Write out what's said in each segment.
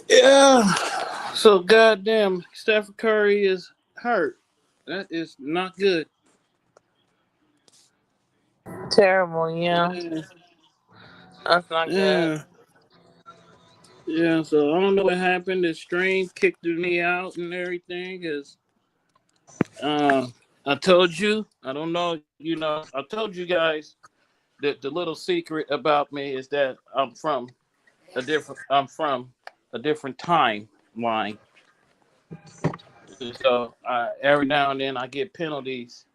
Yeah. So goddamn, Stephen Curry is hurt. That is not good. Terrible, yeah. Yeah. That's not good. Yeah. Yeah. So I don't know what happened. The strain kicked the knee out and everything. Cause uh, I told you. I don't know. I told you guys that the little secret about me is that I'm from a different timeline. So every now and then I get penalties,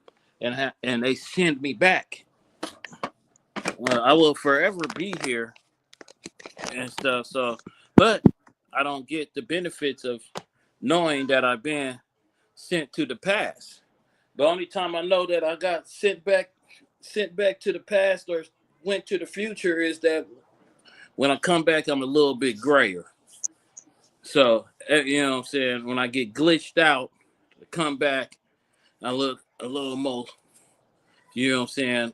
and they send me back. I will forever be here and stuff. So, but I don't get the benefits of knowing that I've been sent to the past. The only time I know that I got sent back to the past or went to the future is that when I come back, I'm a little bit grayer. So, you know what I'm saying? When I get glitched out, I come back, I look a little more, you know what I'm saying?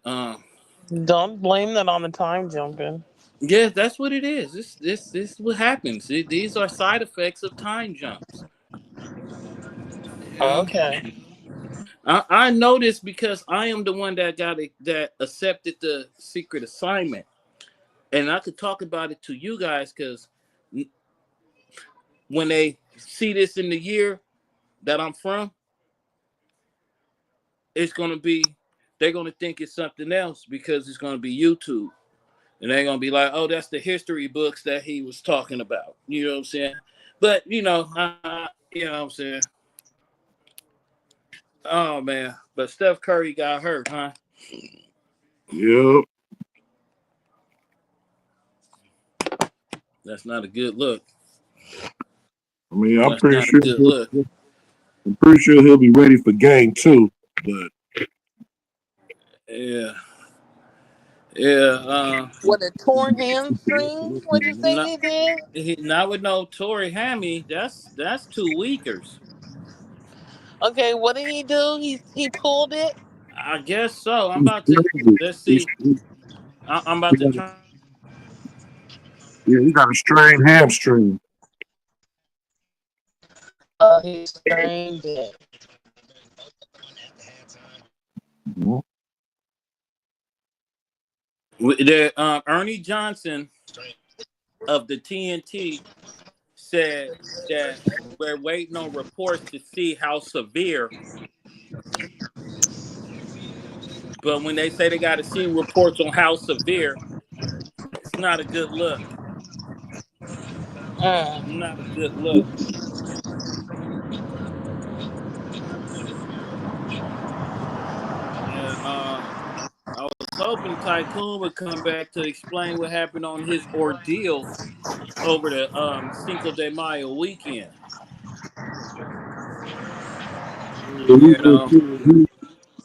Don't blame that on the time jumping. Yeah, that's what it is. This is what happens. These are side effects of time jumps. You know? Okay. I know this because I am the one that accepted the secret assignment, and I could talk about it to you guys because when they see this in the year that I'm from, it's gonna be they're gonna think it's something else because it's gonna be YouTube. And they're gonna be like, "Oh, that's the history books that he was talking about." You know what I'm saying? But you know what I'm saying. Oh man, but Steph Curry got hurt, huh? Yep. That's not a good look. I mean, I'm That's pretty not a sure good look. I'm pretty sure he'll be ready for game two. But Yeah, yeah. What, a torn hamstring? What'd you say Not he did? not with no Tory Hammy. That's two weekers. Okay, what did he do? He pulled it. I guess so. I'm he's about to strained it. let's see. I'm He about to got a, try. yeah, he got a strained hamstring. He strained it. Mhm. Ernie Johnson of the TNT said that we're waiting on reports to see how severe. But when they say they got to see reports on how severe, it's not a good look. Mm. Not a good look. And I was hoping Tycoon would come back to explain what happened on his ordeal over the Cinco de Mayo weekend. So he, You know,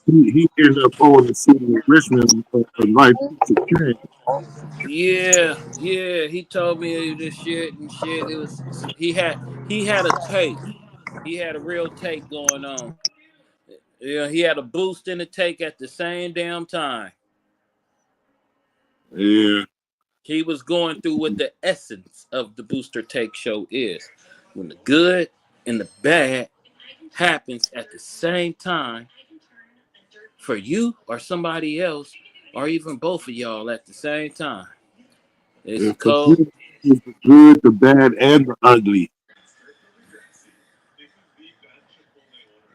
he ended up owing the city of Richmond a life sentence. yeah. He told me this shit and shit. It was he had a take. He had a real take going on. Yeah, he had a boost and a take at the same damn time. Yeah. He was going through what the essence of the booster take show is. When the good and the bad happens at the same time for you or somebody else, or even both of y'all at the same time. It's It's the cold. good, it's the good, the bad, and the ugly.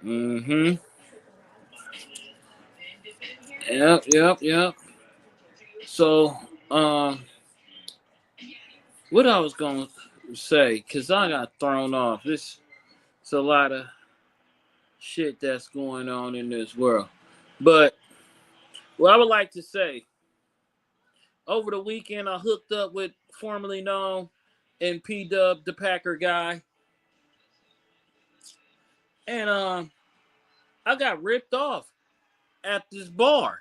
Mm-hmm. Yep. So, um, what I was gonna say, cause I got thrown off. It's a lot of shit that's going on in this world. But what I would like to say, over the weekend I hooked up with formerly known and P Dub the Packer guy. And I got ripped off at this bar.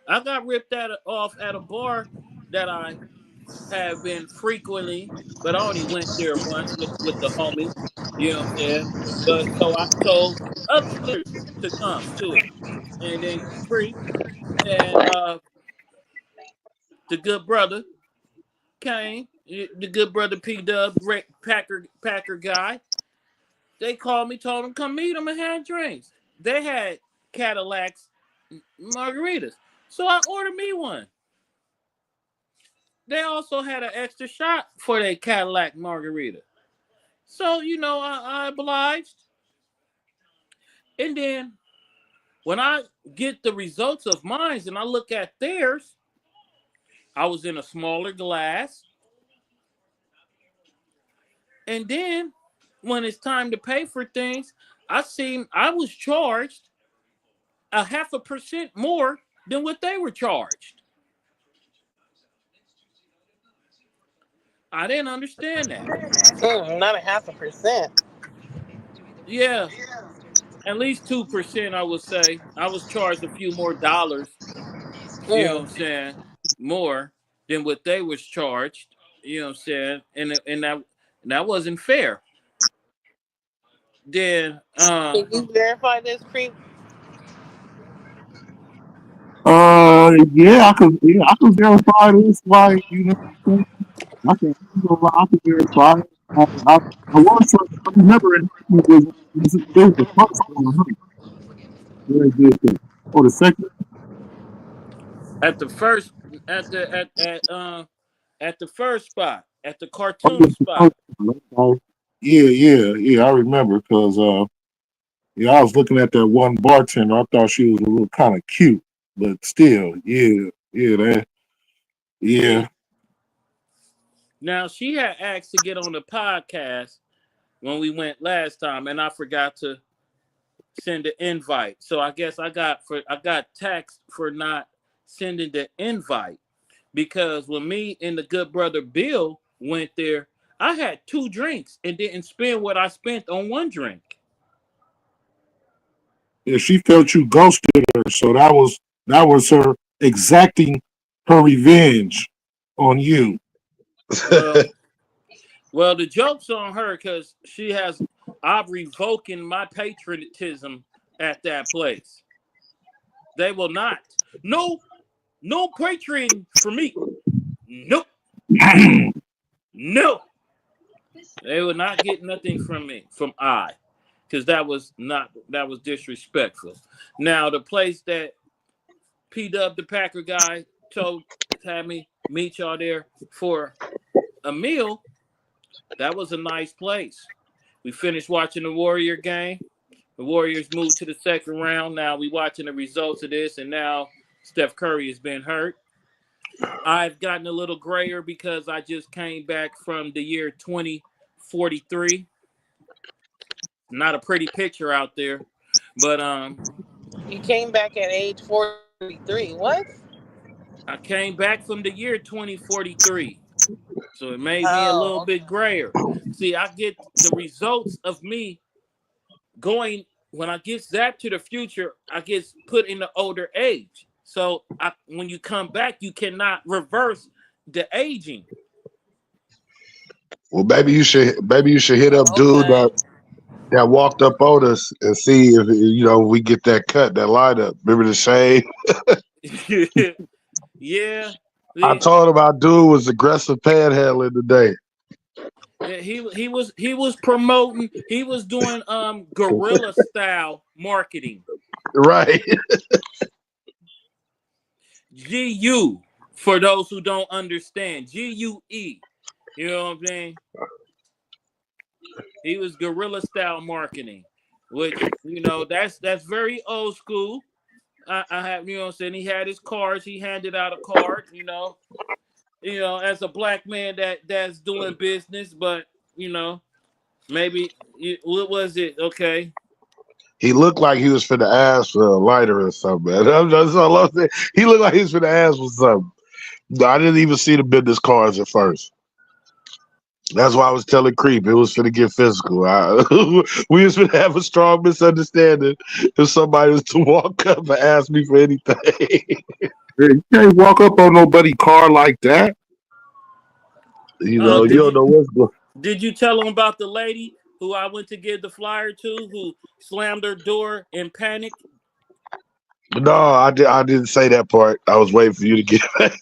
I got off at a bar that I have been frequently, but I only went there once with the homie. You know what I'm saying? But so I told others to come to it. And then Cree and the good brother. came, the good brother P Dub Packer guy. They called me, told them come meet them and had drinks. They had Cadillacs margaritas, so I ordered me one. They also had an extra shot for their Cadillac margarita. So, I obliged. And then when I get the results of mine and I look at theirs, I was in a smaller glass. And then when it's time to pay for things, I was charged 0.5% more than what they were charged. I didn't understand that. Not 0.5%. Yeah, at least 2%, I would say. I was charged a few more dollars, you know what I'm saying, more than what they was charged, you know what I'm saying, and that wasn't fair. Then, Can you verify this, Creep? Yeah, I could verify this. Like, I can verify it. I was, I remember it was the first one, huh? Where I did that. Or the second. at the first, at the first spot, at the Oh, yeah, cartoon the first spot. one. Okay. Yeah. I remember because yeah, I was looking at that one bartender. I thought she was a little kind of cute, but still, yeah. Now she had asked to get on the podcast when we went last time, and I forgot to send the invite. So I guess I got taxed for not sending the invite because when me and the good brother Bill went there, I had 2 drinks and didn't spend what I spent on 1 drink. Yeah, she felt you ghosted her, so that was her exacting her revenge on you. Well, well, the joke's on her because I'm revoking my patriotism at that place. They will not. No, no patron for me. Nope. No. They will not get nothing from me, because that was disrespectful. Now the place that P Dub the Packer guy had me meet y'all there for a meal, that was a nice place. We finished watching the Warrior game. The Warriors moved to the second round. Now we watching the results of this, and now Steph Curry has been hurt. I've gotten a little grayer because I just came back from the year 2043. Not a pretty picture out there, but You came back at age 43. What? I came back from the year 2043, so it made me a little Oh, bit grayer. See, I get the results of me going when I get zapped to the future. I get put in the older age. So when you come back, you cannot reverse the aging. Well, maybe you should hit up dude okay. that walked up on us and see if we get that cut, that lineup. Remember the shade? Yeah. I told him our dude was aggressive panhandling today. He was promoting. He was doing guerrilla style marketing. Right. GU for those who don't understand. GUE. You know what I'm saying? He was guerrilla style marketing, which that's very old school. I have what I'm saying. He had his cards. He handed out a card. As a black man that's doing business, but maybe what was it? Okay. He looked like he was finna ask for a lighter or something, man. That's all I'm saying. He looked like he was finna ask for something. I didn't even see the business cards at first. That's why I was telling Creep it was finna get physical. We was finna have a strong misunderstanding if somebody was to walk up and ask me for anything. You can't walk up on nobody car like that. You don't know what's going. Did you tell him about the lady who I went to give the flyer to, who slammed her door in panic? No, I didn't say that part. I was waiting for you to get back.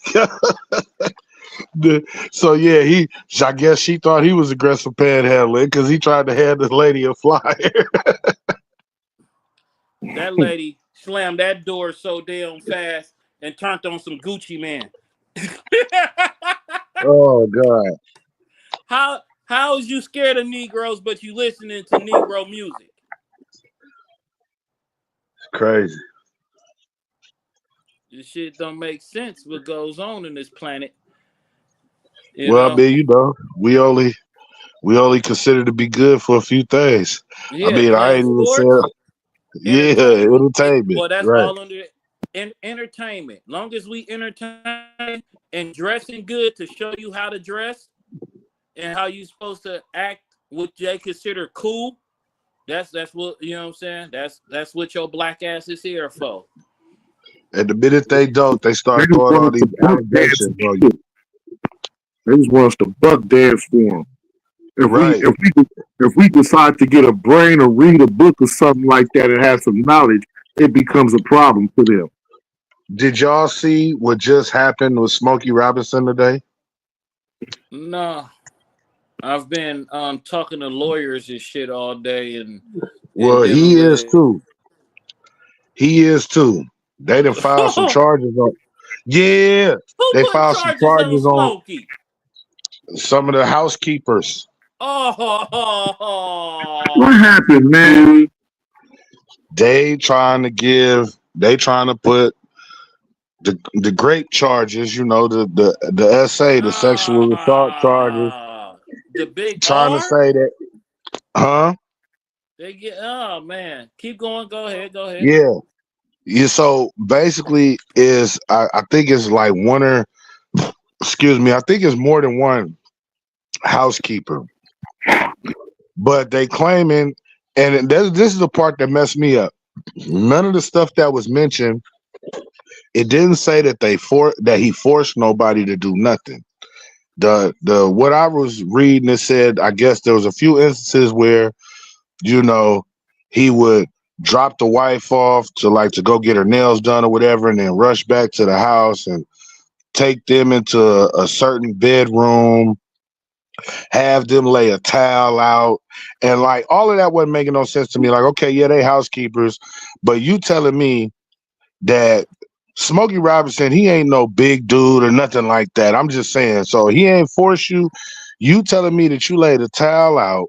So yeah, I guess she thought he was aggressive panhandling because he tried to hand this lady a flyer. That lady slammed that door so damn fast and turned on some Gucci Man. Oh God, how is you scared of Negroes but you listening to Negro music? it's crazy. This shit don't make sense. What goes on in this planet? You Well, know? man, we only consider to be good for a few things. I Yeah, mean, I playing ain't even sports, saying, yeah, entertainment. entertainment, Well, that's right? all under entertainment. Long as we entertain and dressing good to show you how to dress and how you supposed to act, what they consider cool. That's what you know what I'm saying. That's what your black ass is here for. And the minute they don't, they They start just throwing want all us these to buck dance. allegations on you. They just want us to buck dance for them. If we Right? if we if we decide to get a brain or read a book or something like that and have some knowledge, it becomes a problem for them. Did y'all see what just happened with Smokey Robinson today? No, I've been talking to lawyers and shit all day and Well, dealing he with is it. too. He is too. They done filed some Who charges on. Yeah, they put filed some charges on charges on Smokey? some of the housekeepers. What Oh, happened, man? They trying to put the grape charges, the SA, the sexual assault charges, the big trying to R. say that, huh? They get. Oh man, keep going. Go ahead. Go ahead. Yeah. Yeah, so basically I think it's like I think it's more than one housekeeper. But they claiming, and this is the part that messed me up. None of the stuff that was mentioned, it didn't say that that he forced nobody to do nothing. The what I was reading, it said I guess there was a few instances where you know he would drop the wife off to go get her nails done or whatever, and then rush back to the house and take them into a certain bedroom, have them lay a towel out, and like all of that wasn't making no sense to me. Like, okay, yeah, they housekeepers, but you telling me that Smokey Robinson, he ain't no big dude or nothing like that. I'm just saying, so he ain't force you. You telling me that you laid a towel out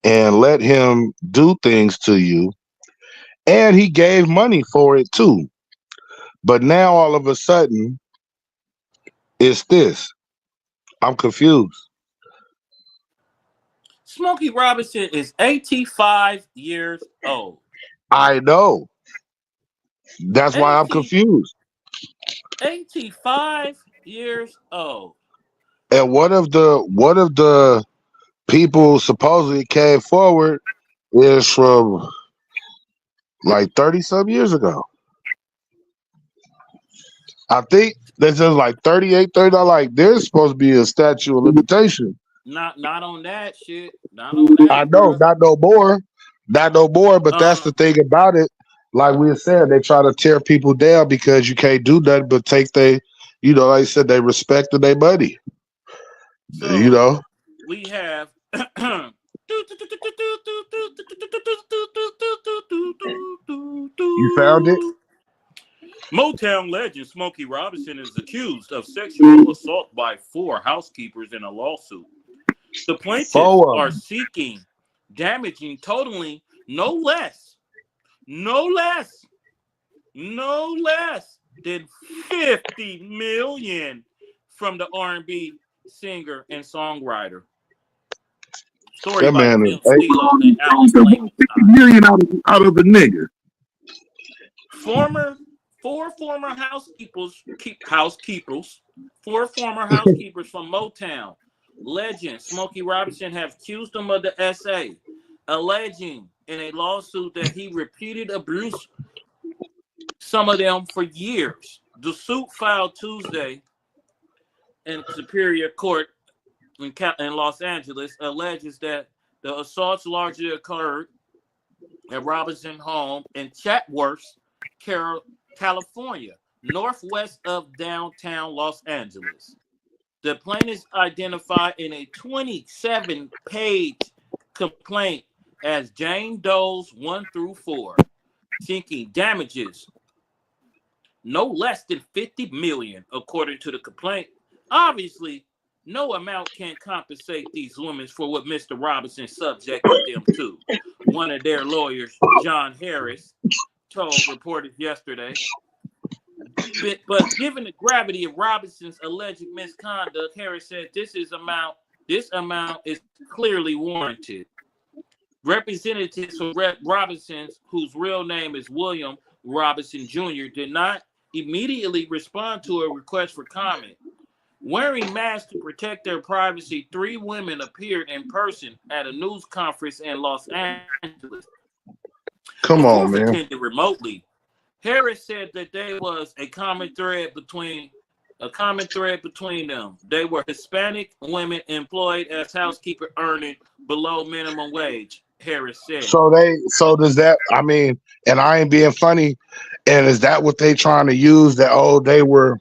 and let him do things to you, and he gave money for it too. But now all of a sudden, it's this. I'm confused. Smokey Robinson is 85 years old. I know. That's why I'm 80, confused. 85 years old. And one of the people supposedly came forward is from like 30 some years ago. I think this is like 38, 30. Like there's supposed to be a statute of limitation. Not on that shit. Not on I that, know, bro. not no more. Not no more, but that's the Um. thing about it. Like we said, they try to tear people down because you can't do nothing but take like I said, they respected their money. You So know, we have. you found it? Motown legend Smokey Robinson is accused of sexual assault by 4 housekeepers in a lawsuit. The plaintiffs Four of are them. seeking damaging totaling no less, no less than 50 million from the R&B singer and songwriter. Story That by man is Kim Swilo and Alex They want 50 Blankenstein. million out of the nigga. Former four former housekeepers, four former housekeepers from Motown legend Smokey Robinson have accused him of the SA, alleging in a lawsuit that he repeated abuse some of them for years. The suit filed Tuesday in Superior Court in Los Angeles alleges that the assaults largely occurred at Robinson home in Chatworth, California, northwest of downtown Los Angeles. The plaintiffs identified in a 27-page complaint as Jane Doe's 1 through 4, seeking damages no less than $50 million, according to the complaint. Obviously, no amount can compensate these women for what Mr. Robinson subjected them to. One of their lawyers, John Harris, told reporters yesterday. But given the gravity of Robinson's alleged misconduct, Harris said this amount is clearly warranted. Representatives for Robinson's, whose real name is William Robinson Jr., did not immediately respond to a request for comment. Wearing masks to protect their privacy, 3 women appeared in person at a news conference in Los Angeles. Come The on, 4th man. attended remotely. Harris said that there was a common thread between them. They were Hispanic women employed as housekeeper earning below minimum wage, Harris said. So does that, I mean, and I ain't being funny, and is that what they trying to use, that they were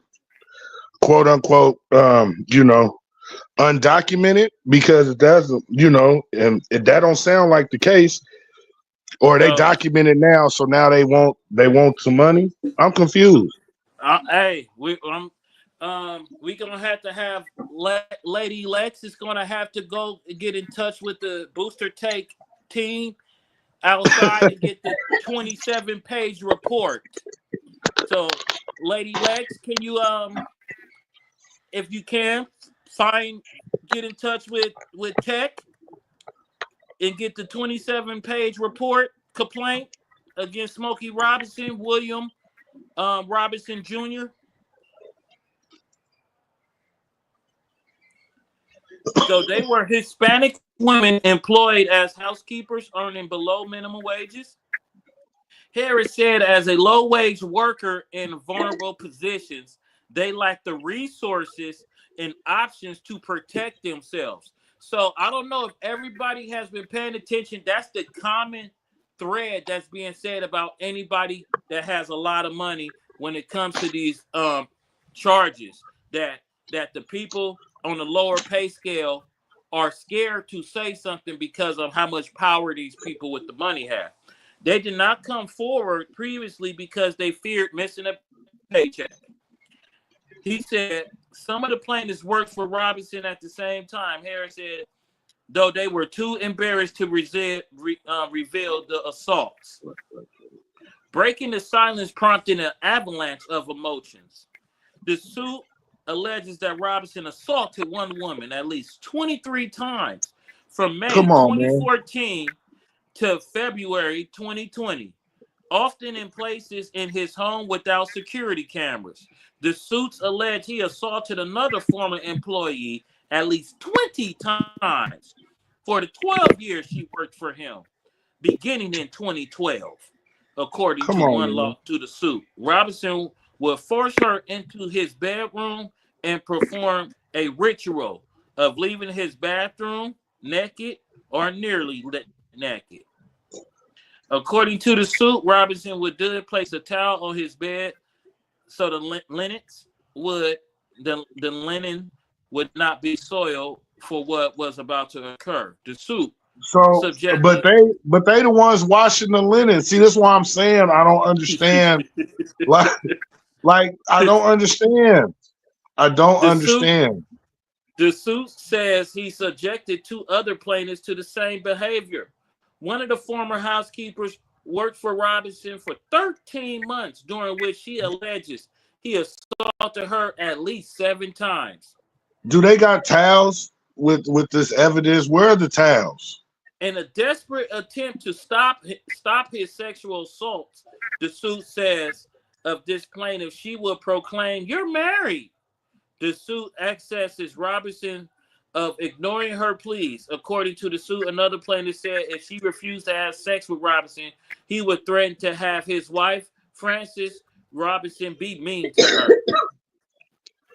quote unquote undocumented? Because it doesn't, and that don't sound like the case. Or are they So, documented now, so now they want some money? I'm confused. hey, we gonna have Lady Lex is gonna have to go get in touch with the Booster Take team outside and get the 27-page report. So, Lady Lex, can you if you can get in touch with Tech and get the 27-page report complaint against Smokey Robinson, William Robinson Jr. So they were Hispanic women employed as housekeepers earning below minimum wages. Harris said as a low-wage worker in vulnerable positions, they lack the resources and options to protect themselves. So I don't know if everybody has been paying attention. That's the common thread that's being said about anybody that has a lot of money when it comes to these charges, that the people on the lower pay scale are scared to say something because of how much power these people with the money have. They did not come forward previously because they feared missing a paycheck. He said some of the plaintiffs worked for Robinson at the same time. Harris said, though they were too embarrassed to reveal the assaults. Breaking the silence prompted an avalanche of emotions. The suit alleges that Robinson assaulted one woman at least 23 times from May 2014 to February 2020, often in places in his home without security cameras. The suits allege he assaulted another former employee at least 20 times for the 12 years she worked for him, beginning in 2012, according to the suit. Robinson would force her into his bedroom and perform a ritual of leaving his bathroom naked or nearly naked. According to the suit, Robinson would place a towel on his bed so the linen would not be soiled for what was about to occur. The suit. But they the ones washing the linen. See, that's why I'm saying I don't understand. like I don't understand. I don't understand. The suit says he subjected 2 other plaintiffs to the same behavior. One of the former housekeepers worked for Robinson for 13 months, during which she alleges he assaulted her at least 7 times. Do they got towels with this evidence? Where are the towels? In a desperate attempt to stop his sexual assaults, the suit says of this plaintiff, she will proclaim, "You're married." The suit accuses Robinson of ignoring her pleas. According to the suit, another plaintiff said if she refused to have sex with Robinson, he would threaten to have his wife, Frances Robinson, be mean to her.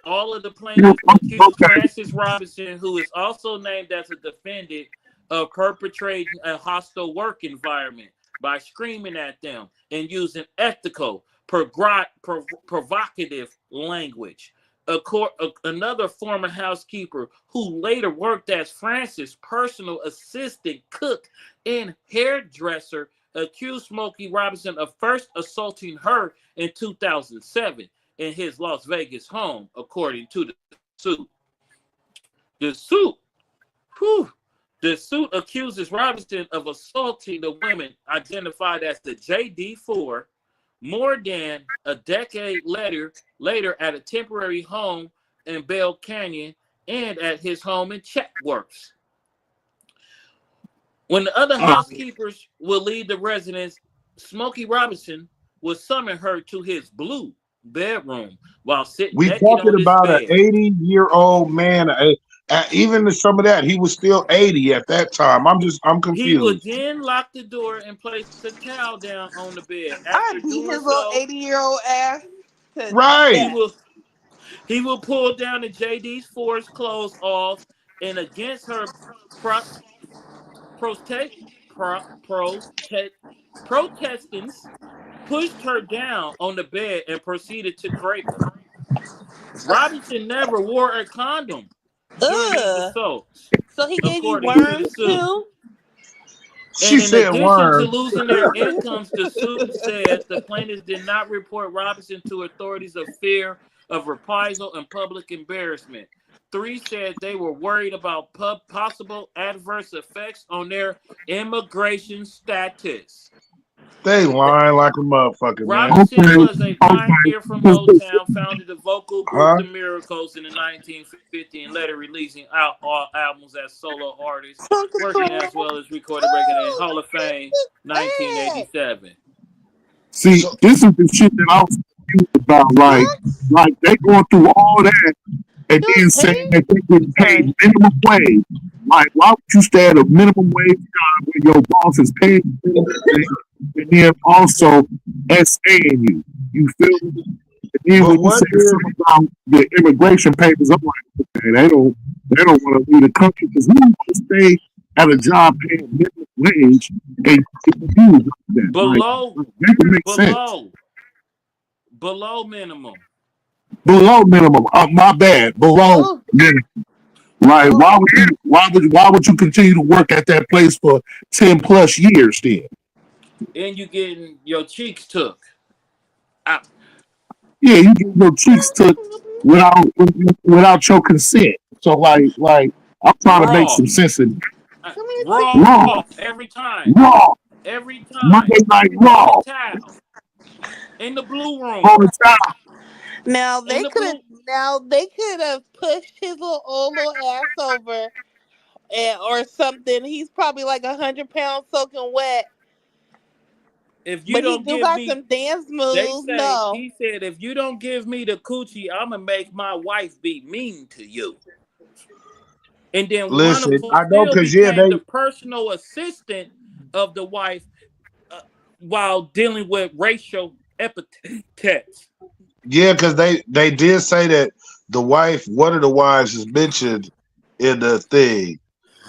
All of the plaintiffs accused Frances Robinson, who is also named as a defendant, of perpetrating a hostile work environment by screaming at them and using ethical, provocative language. Another former housekeeper who later worked as Francis' personal assistant, cook, and hairdresser accused Smokey Robinson of first assaulting her in 2007 in his Las Vegas home, according to the suit. The suit, whew, the suit accuses Robinson of assaulting the women identified as the JD4 more than a decade later at a temporary home in Bell Canyon and at his home in Chetworth. When the other housekeepers would leave the residence, Smokey Robinson would summon her to his blue bedroom while sitting We naked talking on his about an bed. 80-year-old man. Even some of that, he was still 80 at that time. I'm He would confused. then lock the door and place the towel down on the bed. I After beat doing his little so, 80-year-old ass to he Right. death. will he will pull down the JD's Force clothes off, and against her pro, protest, pro, protest, protestants, pushed her down on the bed and proceeded to rape her. Robinson never wore a condom during these Ugh. assaults, So he gave you according to the worms suit. too? She And in said addition to worm. losing their incomes, the suit says the plaintiffs did not report Robinson to authorities of fear of reprisal and public embarrassment. Three said they were worried about possible adverse effects on their immigration status. They lying like a motherfucker, man. Robinson Okay, was a pioneer from Motown, founded the vocal group Huh? The Miracles in the 1950s, and later releasing out all albums as solo artist, working as well as recorded record in Hall of Fame 1987. see, So this is the shit that I was confused about. Like they going through all that and It was then pain? saying that they get Sorry. paid minimum wage. Like, why would you stay at a minimum wage job when your boss is paying you minimum wage and then also SAing you? You feel me? And then but when you what say did something about the immigration papers, I'm like, okay, they don't want to leave the country because who want to stay at a job paying minimum wage and get confused like that? Below, Make it make sense. below, below minimum. Below minimum. My bad. Below Oh, minimum. Right? oh, Why would you continue to work at that place for 10+ years then? And you getting your cheeks took. I, Yeah, you get your cheeks took without your consent. So I'm trying to make raw. some sense of Raw raw, every time. raw, Every time. Monday Night On the Raw, towel. In the blue room. on the top. now In they the could have. blue. Now they could have pushed his little old little ass over, or something. He's probably like 100 pounds soaking wet, If you but he don't do give got me, some dance they moves. say, No, he said, if you don't give me the coochie, I'm going to make my wife be mean to you. And then one of listen? them I know still because yeah, became the personal assistant of the wife uh, while dealing with racial epithets. they did say that one of the wives is mentioned in the thing,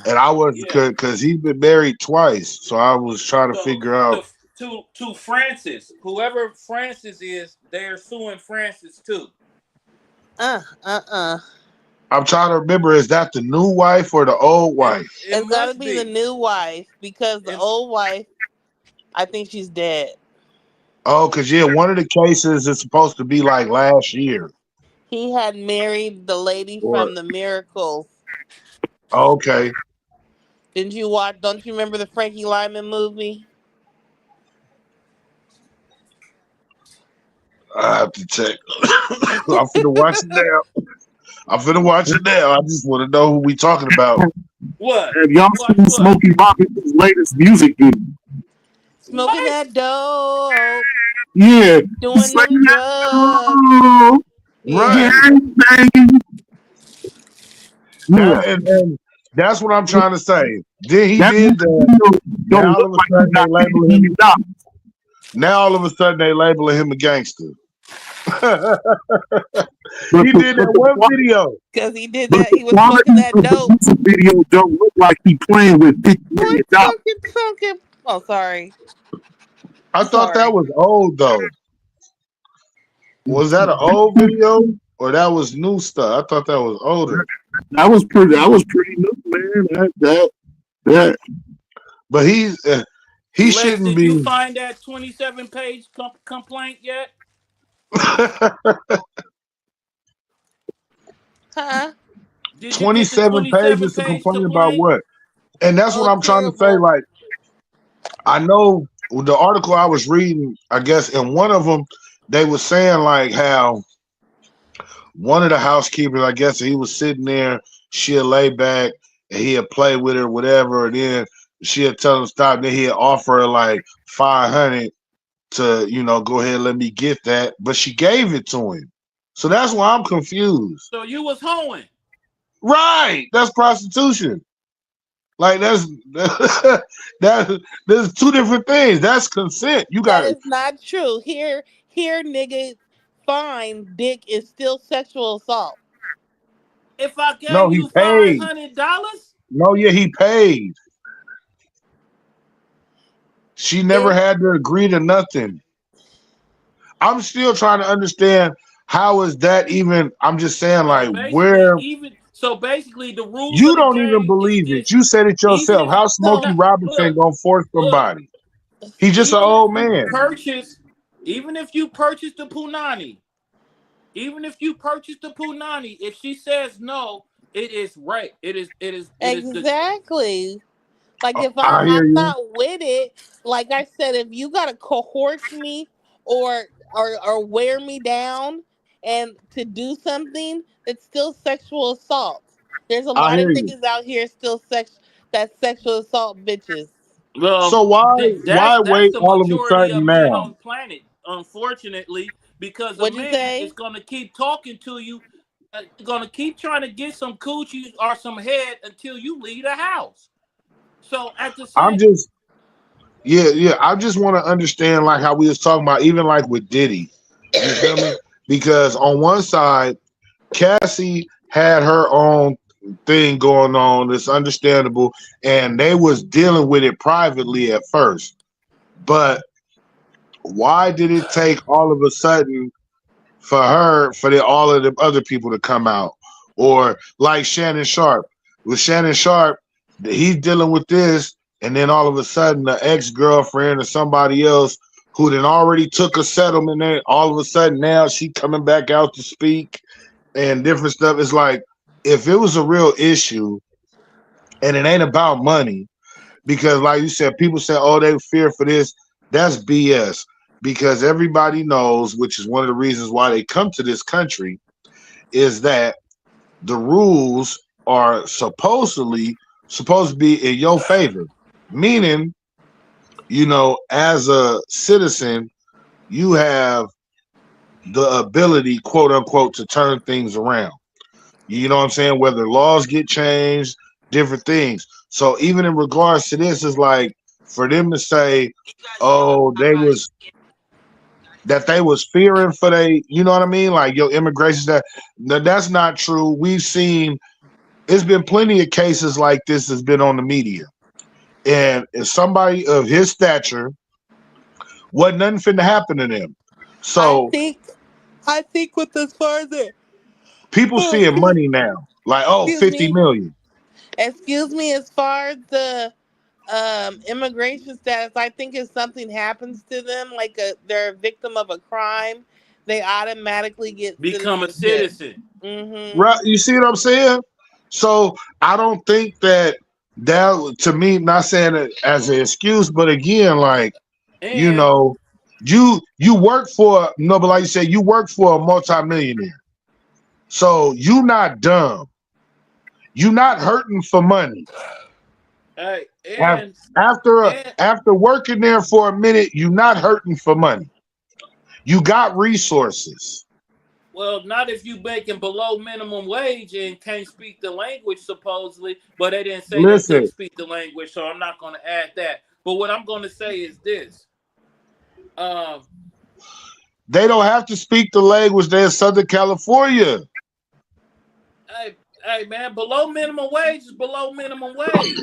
and I was Yeah. because he's been married twice, so I was trying to So figure out. to Francis, whoever Francis is, they're suing Francis too. uh, uh, uh. I'm trying to remember, is that the new wife or the old wife? It It's got to must be the be. new wife because the It, old wife, I think she's dead. Oh, because yeah, one of the cases is supposed to be like last year. He had married the lady Or from the Miracles. okay, Didn't you watch? Don't you remember the Frankie Lyman movie? I have to check. I'm finna watch it now. I'm finna watch it now. I just want to know who we talking about. what? Have y'all Watch seen what? Smokey Robinson's latest music video? Smoking What? that dope, Yeah. doing Say them that, drugs. oh, Yeah. Right. gang banging. Yeah. And that's what I'm trying to say. Then he That did that. video don't Now all look of a like he sudden they got $80 labeling him. million. Now all of a sudden they labeling him a gangster. But He the, did but that the, one video. Because he did but that. the He was smoking quality that of the dope. music video don't look like he playing with $50 Boy, million. smoking. Oh, sorry. I thought that Sorry. was old though. Was that an old video? or that was new stuff? I thought that was older. That was pretty. That was pretty new, man. That. But he Lex, shouldn't did you be. find that 27-page complaint yet? Huh? Did you get the 27 pages to 27-page complain about complaint? what? And that's what Oh, I'm trying to say. terrible. Like, I know the article I was reading, I guess in one of them, they were saying like how one of the housekeepers, I guess he was sitting there, she'd lay back and he'd play with her, whatever, and then she'd tell him stop, then he'd offer her like 500 to, go ahead and let me get that. But she gave it to him. So that's why I'm confused. So you was hoeing. Right. That's prostitution. Like that's there's two different things. That's consent. You That got it. is not true. Here, nigga, fine, dick is still sexual assault. If I No, gave he you paid. $500, No, yeah, he paid. She never If had to agree to nothing. I'm still trying to understand how is that even. I'm just saying, like, where so basically the rules you of the don't even game is believe it. this. You said it Even yourself. if How Smokey so, Robinson look, gonna force look, somebody? He's just an even if old you man. purchase, even if you purchase the punani, if she says no, it is right. It is the exactly. Like if I hear I'm you. not with it, like I said, if you gotta cohort me or or wear me down and to do something, it's still sexual assault. There's a I lot of hear you. niggas out here still that sexual assault bitches. well, So why that's wait the all of a majority sudden of men now? on the planet, unfortunately, because a What'd you man is say? gonna keep talking to you, gonna keep trying to get some coochie or some head until you leave the house. So at the I'm same, just yeah. I just want to understand like how we was talking about even like with Diddy. You feel me? Because on one side, Cassie had her own thing going on. It's understandable, and they was dealing with it privately at first. But why did it take all of a sudden for all of the other people to come out? Or like Shannon Sharp. With Shannon Sharp, he's dealing with this, and then all of a sudden the ex-girlfriend or somebody else who then already took a settlement there, all of a sudden now she coming back out to speak and different stuff. It's like if it was a real issue and it ain't about money, because like you said, people say, oh, they fear for this. That's BS. Because everybody knows, which is one of the reasons why they come to this country, is that the rules are supposed to be in your favor. Meaning, as a citizen, you have the ability, quote unquote, to turn things around. You know what I'm saying? Whether laws get changed, different things. So even in regards to this, is like for them to say, oh, they was fearing for you know what I mean? Like your immigration, that's not true. We've seen it's been plenty of cases like this has been on the media. And if somebody of his stature, wasn't nothing finna happen to them. I So think I think with as far as it people seeing money now. Like, oh, excuse 50 me. million. Excuse me, as far as the immigration status, I think if something happens to them, like they're a victim of a crime, they automatically get become a citizenship. citizen. Mm-hmm. Right? You see what I'm saying? So I don't think that to me, not saying it as an excuse, but again, like, you And know, you work for no, but like you said, you work for a multimillionaire. So you not dumb. You not hurting for money. hey, Af- and After and after working there for a minute, you not hurting for money. You got resources. well, not if you making below minimum wage and can't speak the language supposedly, but they didn't say they couldn't Listen, speak the language, so I'm not going to add that. But what I'm going to say is this: um, they don't have to speak the language. They're in Southern California. hey, man, below minimum wage is below minimum wage.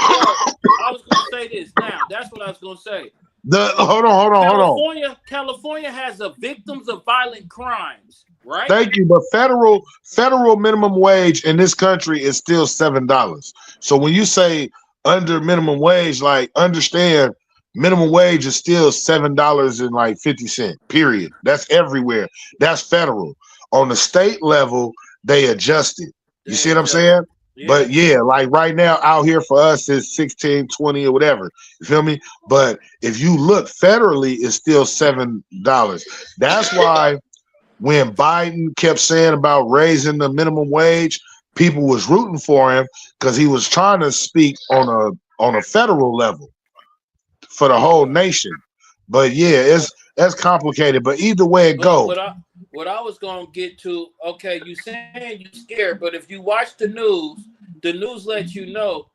So I was going to say this. Now that's what I was going to say. Hold on. California has a victims of violent crimes. right? Thank you, but federal minimum wage in this country is still $7. So when you say under minimum wage, like understand minimum wage is still $7 and like 50 cents. Period. That's everywhere. That's federal. On the state level, they adjust it. You see They what I'm adjust. saying? Yeah. But yeah, like right now out here for us is 16, 20 or whatever. You feel me? But if you look federally, it's still $7. That's why when Biden kept saying about raising the minimum wage, people was rooting for him because he was trying to speak on a federal level for the whole nation. But yeah, it's complicated. But either way it But go, what I was gonna get to, okay, you saying you scared, but if you watch the news lets you know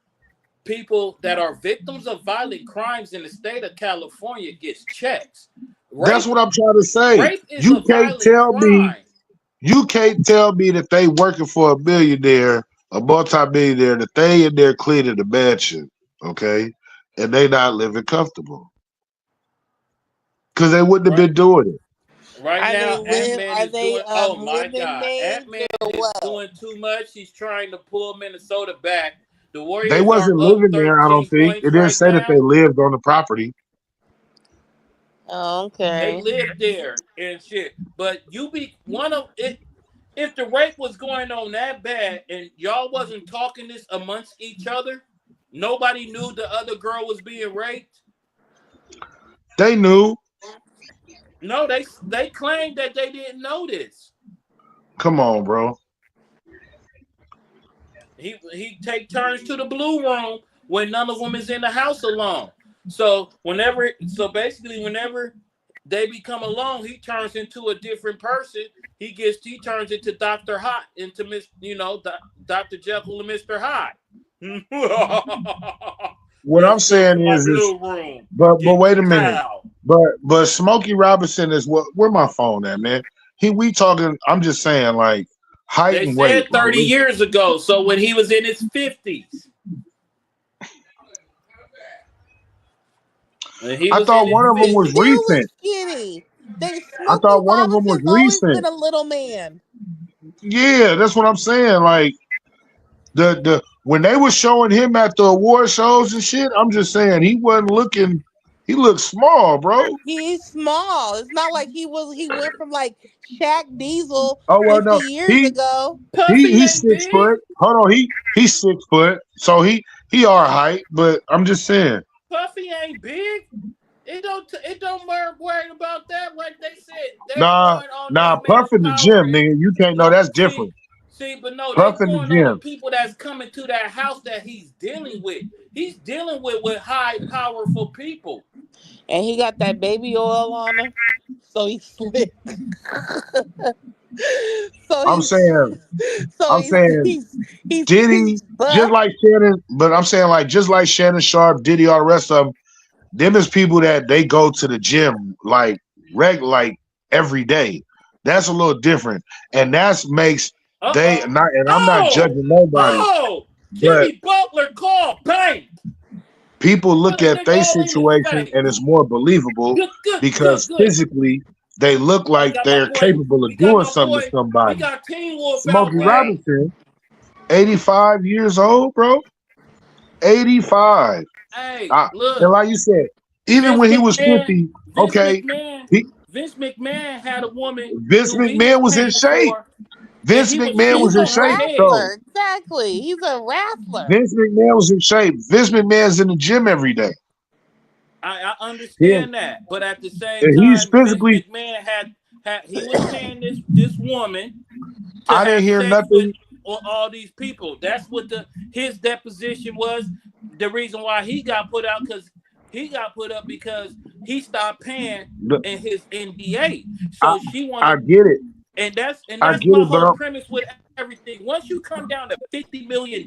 people that are victims of violent crimes in the state of California gets checks. that's Rape what I'm trying to say. rape is a violent crime. You can't tell me that they working for a billionaire, a multi-billionaire, that they in there cleaning the mansion, okay, and they not living comfortable because they wouldn't have Right been doing it. right Are they now, Ant live? Man Are is they doing. Oh my living God, Ant maids Man or is what? doing too much. He's trying to pull Minnesota back. The They Warriors are wasn't up living there, I don't 13 think. It points didn't right say that they now. lived on the property. They Okay. live there and shit. But you be one of it. If the rape was going on that bad and y'all wasn't talking this amongst each other, nobody knew the other girl was being raped. They knew. No, they claimed that they didn't know this. Come on, bro. He take turns to the blue room when none of them is in the house alone. So basically whenever they become alone, he turns into a different person. He turns into Dr. Hot, into Dr. Jekyll and Mr. Hyde. What I'm Let's go to saying my is, blue room. but Get wait a minute. cow. But Smokey Robinson is what? Where my phone at, man? We talking. I'm just saying, like height They and weight, said 30 bro. years ago. So when he was in his 50s. When he I was in thought his one of them He was 50s. still was recent. skinny. They I Smokey thought one of them was Robinson's always been recent. a little man. Yeah, that's what I'm saying. Like the when they were showing him at the award shows and shit, I'm just saying he wasn't looking. He looked small, bro. He's small. It's not like he went from like Shaq Diesel Oh well, 50 no, years ago. Puffy he's ain't 6 foot. big. Hold on, he's 6 foot, so he our height. But I'm just saying, Puffy ain't big. It don't worry about that. Like they said, they're nah, going on this nah, Puff man's in the power. gym, nigga. You can't know No, that's different. but no, they Puff in the going on the gym. people that's coming to that house that he's dealing with. He's dealing with high powerful people. And he got that baby oil on him. So he's slick. so I'm he's saying, so I'm saying, he's Diddy, just buff. like Shannon, but I'm saying like just like Shannon Sharp, Diddy, all the rest of them is people that they go to the gym like every day. That's a little different, and that's makes Uh they oh. not. And I'm not Oh. judging nobody, Oh. but Jimmy Butler called bank. people Put look a at nigga their all in his situation and it's face. more believable Good, good, good, because good. physically they look Oh, we like got my they're boy. capable We of got doing my something to boy. We somebody. got Teen Wolf out, Smokey Ray. Robinson, 85 years old, bro. 85. Hey, And look. like you said, even Vince when he was McMahon, 50, Vince okay, McMahon, he, Vince McMahon had a woman Vince who he was McMahon was in paying shape. for, and Vince McMahon He's was she's in a on her shape, head. though. wrestler. Exactly. He's a wrestler. Vince McMahon was in shape. Vince McMahon's in the gym every day. I Yeah. understand that, but at the same And he's time, Vince physically, McMahon had he was paying this woman to I didn't have hear sex with nothing. all these people. That's what his deposition was. The reason why he got put out because he stopped paying in his NDA. I, So she I wanted, get it. and I that's get my it, but whole premise with everything. Once you come down to $50 million,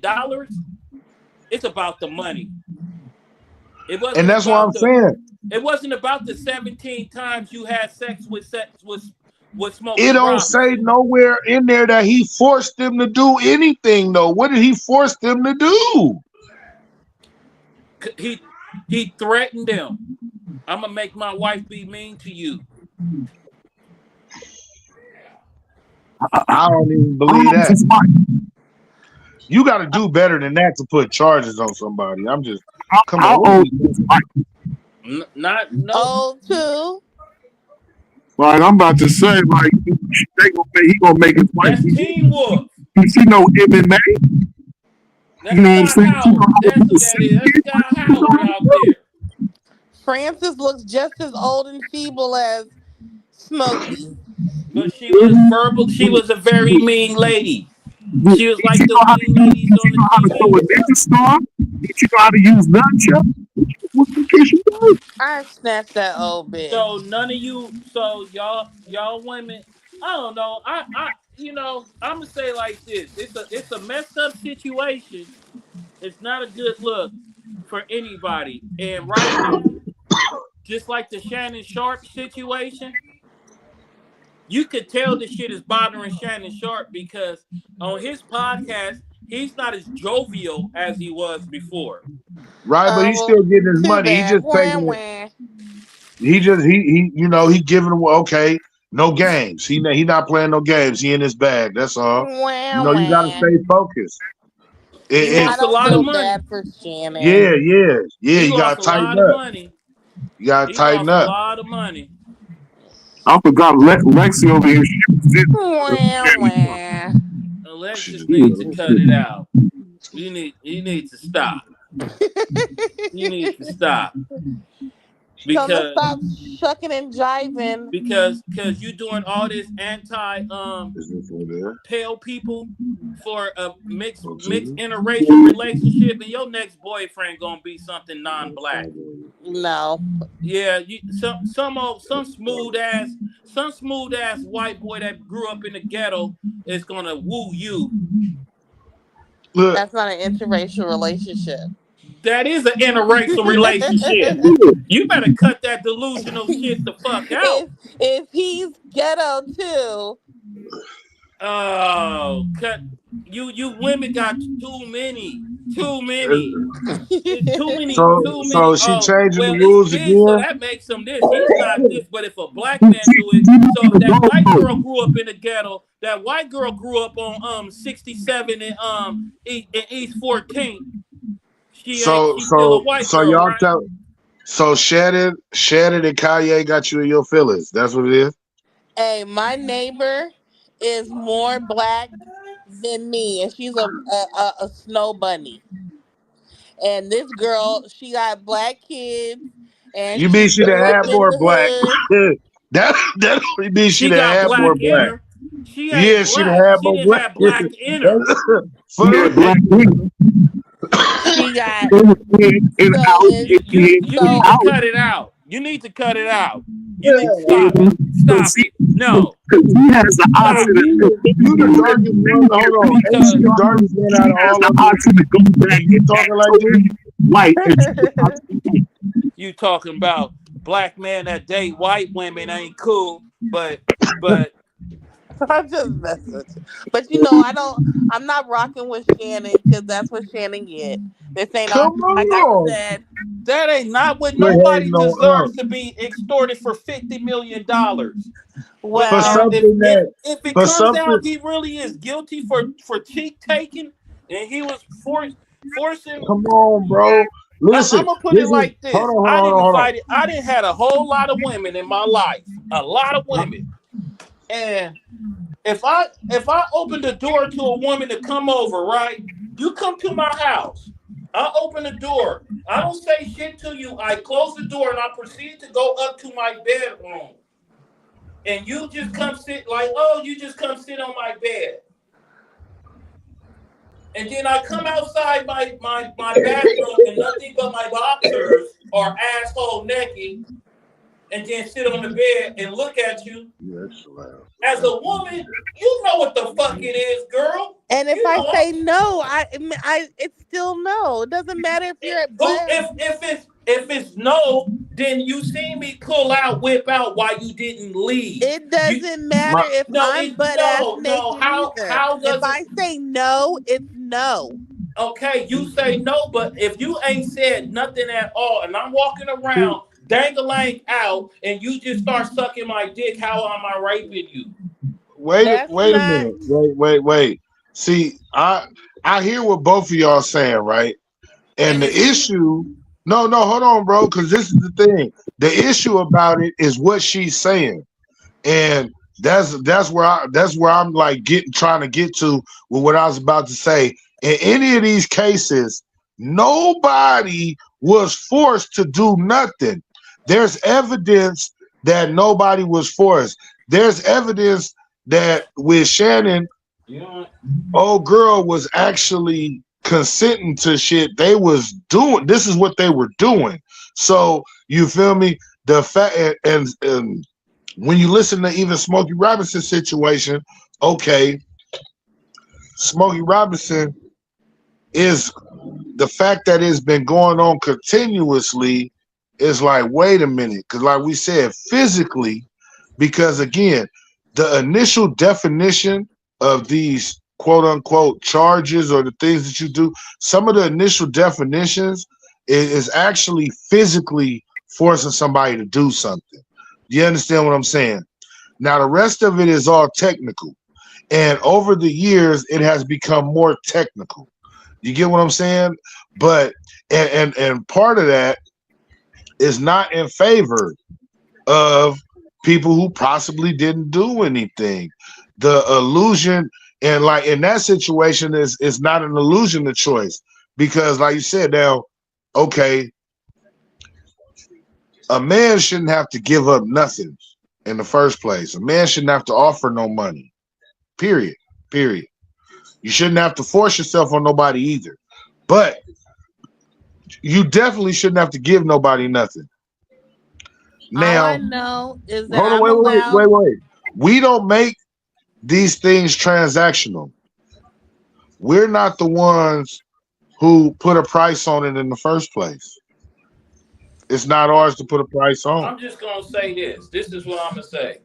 it's about the money. It and wasn't that's what I'm about saying. the 17 times you had sex with It Smokey don't say Robinson. nowhere in there that he forced them to do anything, though. What did he force them to do? He threatened them. I'm gonna make my wife be mean to you. I don't even How believe old is that. his wife? You got to do better than that to put charges on somebody. I'm just, come on. How What are old we is his doing? wife? Not no. Oh, too. Like I'm about to say, like he gonna make his wife. That's Teen Wolf. She know MMA. You That's know what I'm Scott saying? She know Howard. how to That's do who that is. That's Scott Howard out the there. Francis looks just as old and feeble as Smokey. But she was verbal. She was a very mean lady. She was Did like you the know how to mean use? ladies Did you on the know how to throw a TV. ninja star? Did you know how to use nunchuck? What can she do? I snatched that old bitch. So none of you. So y'all women. I don't know. I'm gonna say like this. It's a messed up situation. It's not a good look for anybody. And right now, just like the Shannon Sharp situation, you could tell the shit is bothering Shannon Sharp because on his podcast, he's not as jovial as he was before. Right, but he's Well, still getting his too money. He bad. just Wah, taking it. wah. He giving him okay. No games. He not playing no games. He in his bag. That's all. Wah, You got to wah. stay focused. He I lost a don't lot of feel money. bad for Shannon. Yeah. He You got lost to a tighten lot of up. money. You got to He tighten lost a up. lot of money. I forgot Lexi over here. She was Wah, wah. Alexis needs to cut it out. He needs to stop. He needs to stop Tell him to because stop shucking and jiving. because you doing all this anti Is this over there? pale people for a mixed Oh, mixed TV? interracial relationship, and your next boyfriend gonna be something non-black. No. Yeah, some smooth ass white boy that grew up in the ghetto is gonna woo you. Look, That's not an interracial relationship. That is an interracial relationship. if You better cut that delusional shit the fuck out. if he's ghetto too, Oh, cut you women got too many. It's too many. so she Oh, changing the well, it's rules his, so again. that makes him this. He's not this, but if a black man do it, so if that white girl grew up in the ghetto, that white girl grew up on 67 and in East 14th. She's still a white So girl, y'all right? tell. So Shannon and Kanye got you in your feelings. That's what it is. hey, my neighbor is more black than me, and she's a snow bunny. And this girl, she got black kids, and You she mean she done grew up had in more the black? hood. that means she She done got had more black in black. her. She ain't Yeah, she done black. had She more didn't black. have black in her. For yeah, real. black women She got in so out, it's You in so need to out. cut it out. You need to cut it out. You need to Yeah. stop it. Stop Because it. No. he has the Stop option it. You the darkest one. Hold on. Ain't Because she the darkest one out of has all the of us? option to go back And you talking like this? to white and you talking about black men that date white women ain't cool, but I'm just messing with you. But I don't. I'm not rocking with Shannon because that's what Shannon get. This ain't all. Come Like I on. said, that ain't not what Quit nobody hating on deserves to be extorted for $50 million. But for now well, something that if it for comes something. out he really is guilty for cheek taking and he was forcing. Come on, bro. I'm Listen, gonna put this it is like this. I didn't had a whole lot of women in my life. A lot of women. And if I open the door to a woman to come over, right? You come to my house. I open the door. I don't say shit to you. I close the door and I proceed to go up to my bedroom. And you just come sit like, oh, you just come sit on my bed. And then I come outside my bathroom and nothing but my boxers are asshole naked, and then sit on the bed and look at you. Yeah, that's loud. As a woman, you know what the fuck it is, girl. and if You I know say no, it's still no. It doesn't matter if you're at black. if it's no, then you see me pull out, whip out while you didn't leave. It You doesn't matter My, if no, I'm it butt ass no. naked either. How If does it? I say no, it's no. Okay, you say no, but if you ain't said nothing at all, and I'm walking around dangling out, and you just start sucking my dick, how am I raping you? That's wait a not. minute. Wait. See, I hear what both of y'all saying, right? And And the it's even issue, no, hold on, bro, because this is the thing. The issue about it is what she's saying, and that's where I'm like trying to get to with what I was about to say. In any of these cases, nobody was forced to do nothing. There's evidence that nobody was forced. There's evidence that with Shannon, you know old girl was actually consenting to shit they was doing. This is what they were doing. So you feel me? The fact and when you listen to even Smokey Robinson's situation, okay, Smokey Robinson is the fact that it's been going on continuously is like, wait a minute, because like we said, physically, because again, the initial definition of these quote unquote charges or the things that you do, some of the initial definitions is actually physically forcing somebody to do something. You understand what I'm saying? Now, the rest of it is all technical. And over the years, it has become more technical. You get what I'm saying? But and part of that is not in favor of people who possibly didn't do anything. The illusion and like in that situation is not an illusion of choice because like you said now, okay, a man shouldn't have to give up nothing in the first place. A man shouldn't have to offer no money. Period. Period. You shouldn't have to force yourself on nobody either. But you definitely shouldn't have to give nobody nothing. All I Now, know is that hold on, I'm allowed. wait. We don't make these things transactional. We're not the ones who put a price on it in the first place. It's not what? ours to put a price on. I'm just gonna say this. This is what I'm gonna say.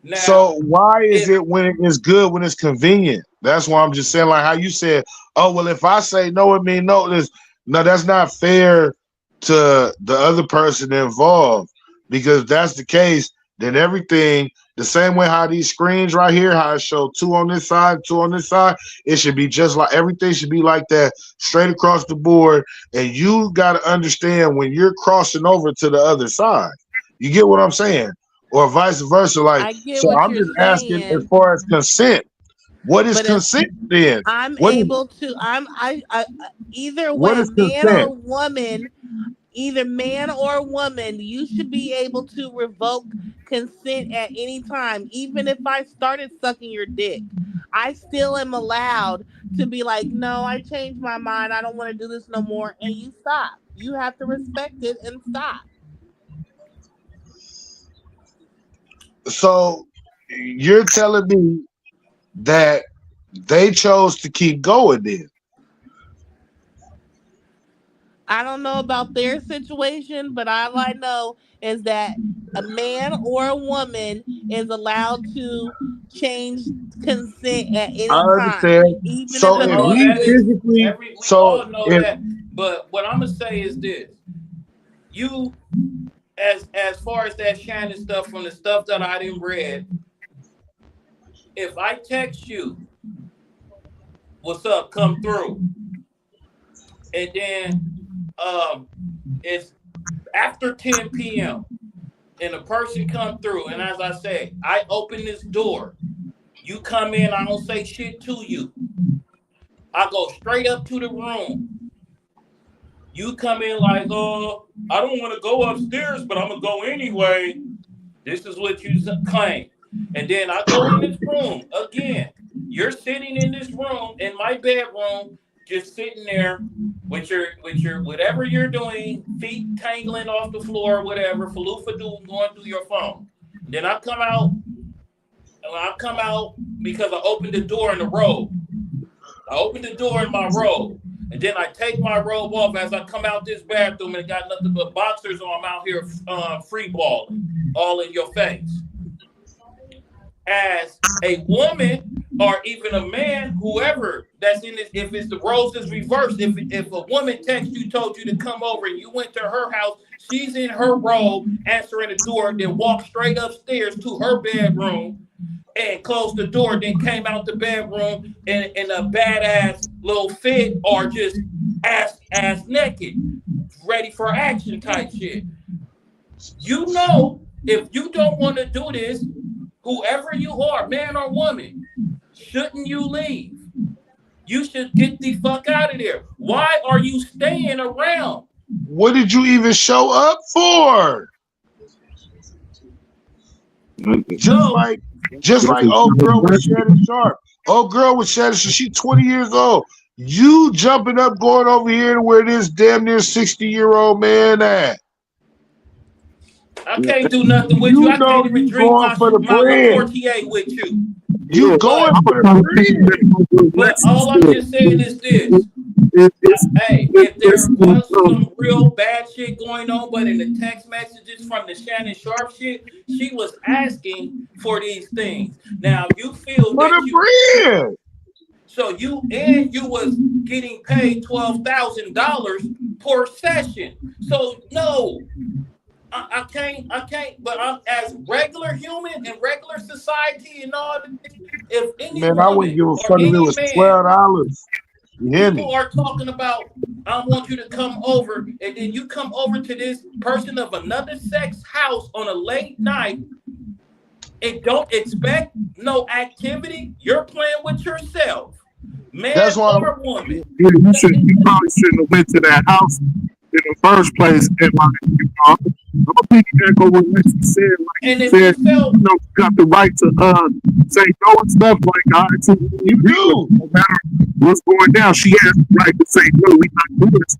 Now, So why is if it when it is good when it's convenient? That's why I'm just saying, like how you said, oh well, if I say no, it means no. No, that's not fair to the other person involved. Because if that's the case, then everything the same way how these screens right here, how it show two on this side, two on this side, it should be just like everything should be like that straight across the board. And you got to understand when you're crossing over to the other side. You get what I'm saying? Or vice versa. Like, I get so what I'm you're just asking as saying, far as consent. What is but if consent then? I'm What is able to, either what way, is man consent? or woman, either man or woman, you should be able to revoke consent at any time. Even if I started sucking your dick, I still am allowed to be like, no, I changed my mind. I don't want to do this no more. And you stop. You have to respect it and stop. So you're telling me that they chose to keep going then. I don't know about their situation, but all I know is that a man or a woman is allowed to change consent at I any time, understand. even if So a if all man we that is. is physically, we so all know if that. But what I'm gonna say is this: you, as far as that shining stuff from the stuff that I didn't read, if I text you, "What's up? Come through," and then um, it's after 10 p.m. and a person come through, and as I say, I open this door. You come in, I don't say shit to you. I go straight up to the room. You come in like, oh, I don't want to go upstairs, but I'm gonna go anyway. This is what you claim. And then I go in this room again. You're sitting in this room in my bedroom, just sitting there with your whatever you're doing, feet tangling off the floor, whatever, faloofa doing going through your phone. Then I come out, and I come out because I opened the door in the robe. I open the door in my robe. And then I take my robe off as I come out this bathroom and got nothing but boxers on. I'm out here free balling all in your face. As a woman or even a man, whoever that's in this, if it's the roles is reversed, if a woman texted you, told you to come over and you went to her house, she's in her robe answering the door, then walk straight upstairs to her bedroom and closed the door, then came out the bedroom in a badass little fit or just ass naked, ready for action type shit. You know, if you don't want to do this, whoever you are, man or woman, shouldn't you leave? You should get the fuck out of there. Why are you staying around? What did you even show up for? Just like old girl with Shannon Sharp. Old girl with Shannon, she's 20 years old. You jumping up, going over here to where this damn near 60-year-old man at. I can't do nothing with you. I can't even drink my Portier with you. You going for the bread. But all I'm just saying is this. Hey, if there was some real bad shit going on, but in the text messages from the Shannon Sharp shit, she was asking for these things. Now you feel that you, so you was getting paid $12,000 per session. So no, I can't. But I'm as regular human in regular society and all. If any man, I wouldn't give a fuck if it was $12. People are talking about, I want you to come over, and then you come over to this person of another sex house on a late night and don't expect no activity. You're playing with yourself, man or woman. You probably shouldn't have went to that house in the first place. And like, I'm gonna piggyback over what you said. Like, and if said, you felt, you got the right to say no and stuff like that. You do. No matter what's going down, she has the right to say no. We not doing this.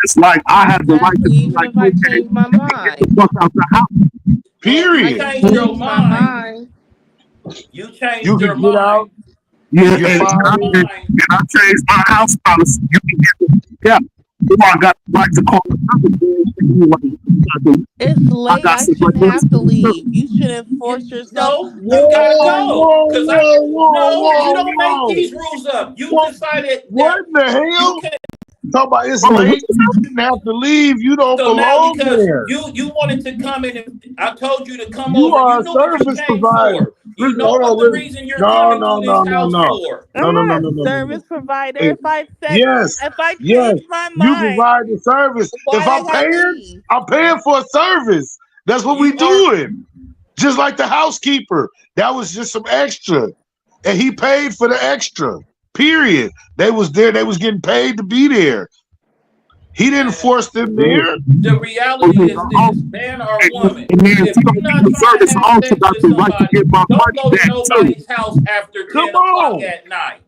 Just like I have the right to be like, if I change my mind. Get the fuck out the house. Period. You changed your mind. You changed your mind. Out. Yeah, and I changed my house policy. You can get it. I got the right to call it's late. I shouldn't have to leave. You shouldn't force yourself. No, you gotta go. Because you don't make these rules up. You decided. What the hell? Talk about it's late. You didn't have to leave. You don't belong there. You wanted to come in. And I told you to come you over. Are you know a service provider. You know what the reason you're coming to this house for. I'm not a service provider. If I change my mind, you provide the service. If I'm paying for a service. That's what we doing. Just like the housekeeper. That was just some extra. And he paid for the extra. Period. They was there. They was getting paid to be there. He didn't force them there. The reality is this, man or woman. If you're not trying to have sex with somebody, don't go to nobody's house after 10 o'clock at night.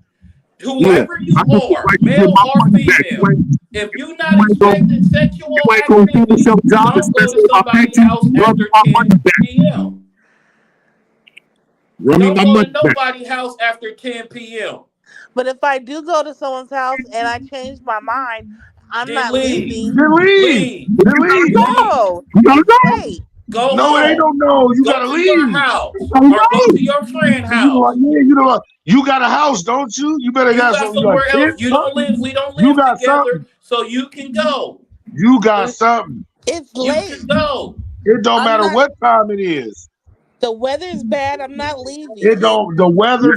Whoever you are, male or female, if you're not expecting sexual activity, don't go to somebody's house after 10 p.m. Don't go to nobody's house after 10 p.m. But if I do go to someone's house and I change my mind, I'm not leaving. Leave. No. Hey. Go no, home. They don't know. You gotta leave. Your house. Or go to your friend's house. You got a house, don't you? You better got somewhere else. We don't live together, something. So you can go. You got something. It's late. You can go. It don't matter what time it is. The weather's bad. I'm not leaving. It don't. The weather.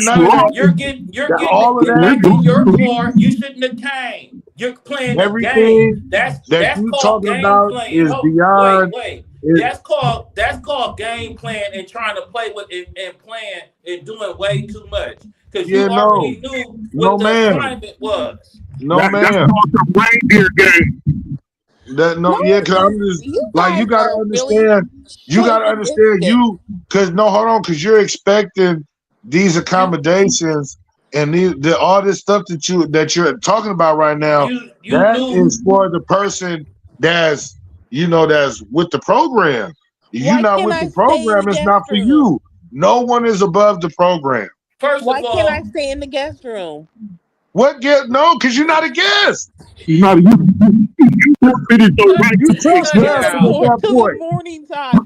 You're getting all of that in your car. You shouldn't have came. You're playing everything. That's you called talking game about playing. is beyond. Wait. That's called game playing and trying to play with it and playing and doing way too much because you already knew what the assignment was. Man. That's called the reindeer game. Because I'm just like you gotta understand. You gotta understand because you're expecting these accommodations and all this stuff that you're talking about right now. Is for the person that's with the program. You're not with the program. It's not for you. No one is above the program. Why can't I stay in the guest room? What guest? No, because you're not a guest. You're not you trespassing at that point. Morning time.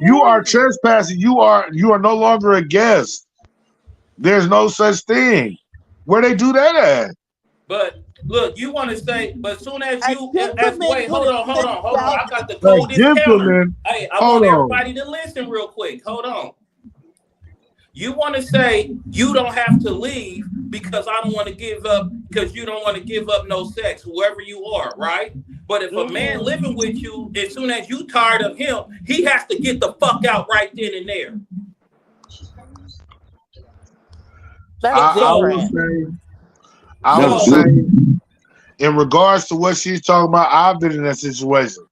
You are trespassing. You are no longer a guest. There's no such thing. Where they do that at? But look, you want to say, but soon as you wait, hold on. I got the coldest counter. Hey, I want everybody to listen real quick. Hold on. You want to say you don't have to leave because I don't want to give up because you don't want to give up no sex, whoever you are, right? But if a man Mm-hmm. living with you, as soon as you tired of him, he has to get the fuck out right then and there. That's So, I would different. say, I would so say, in regards to what she's talking about, I've been in that situation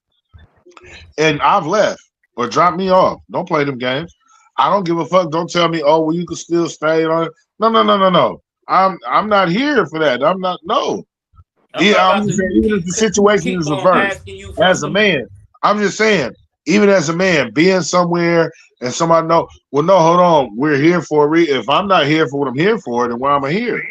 and I've left or dropped me off. Don't play them games. I don't give a fuck. Don't tell me, oh, well, you can still stay on. No, no, no, no, no. I'm not here for that. I'm not. No. I'm not Yeah, I'm about just to saying, even if the situation keep is on reversed, asking you for as a some. man, I'm just saying, even as a man, being somewhere and somebody know, well, no, hold on, we're here for a reason. If I'm not here for what I'm here for, then why am I here?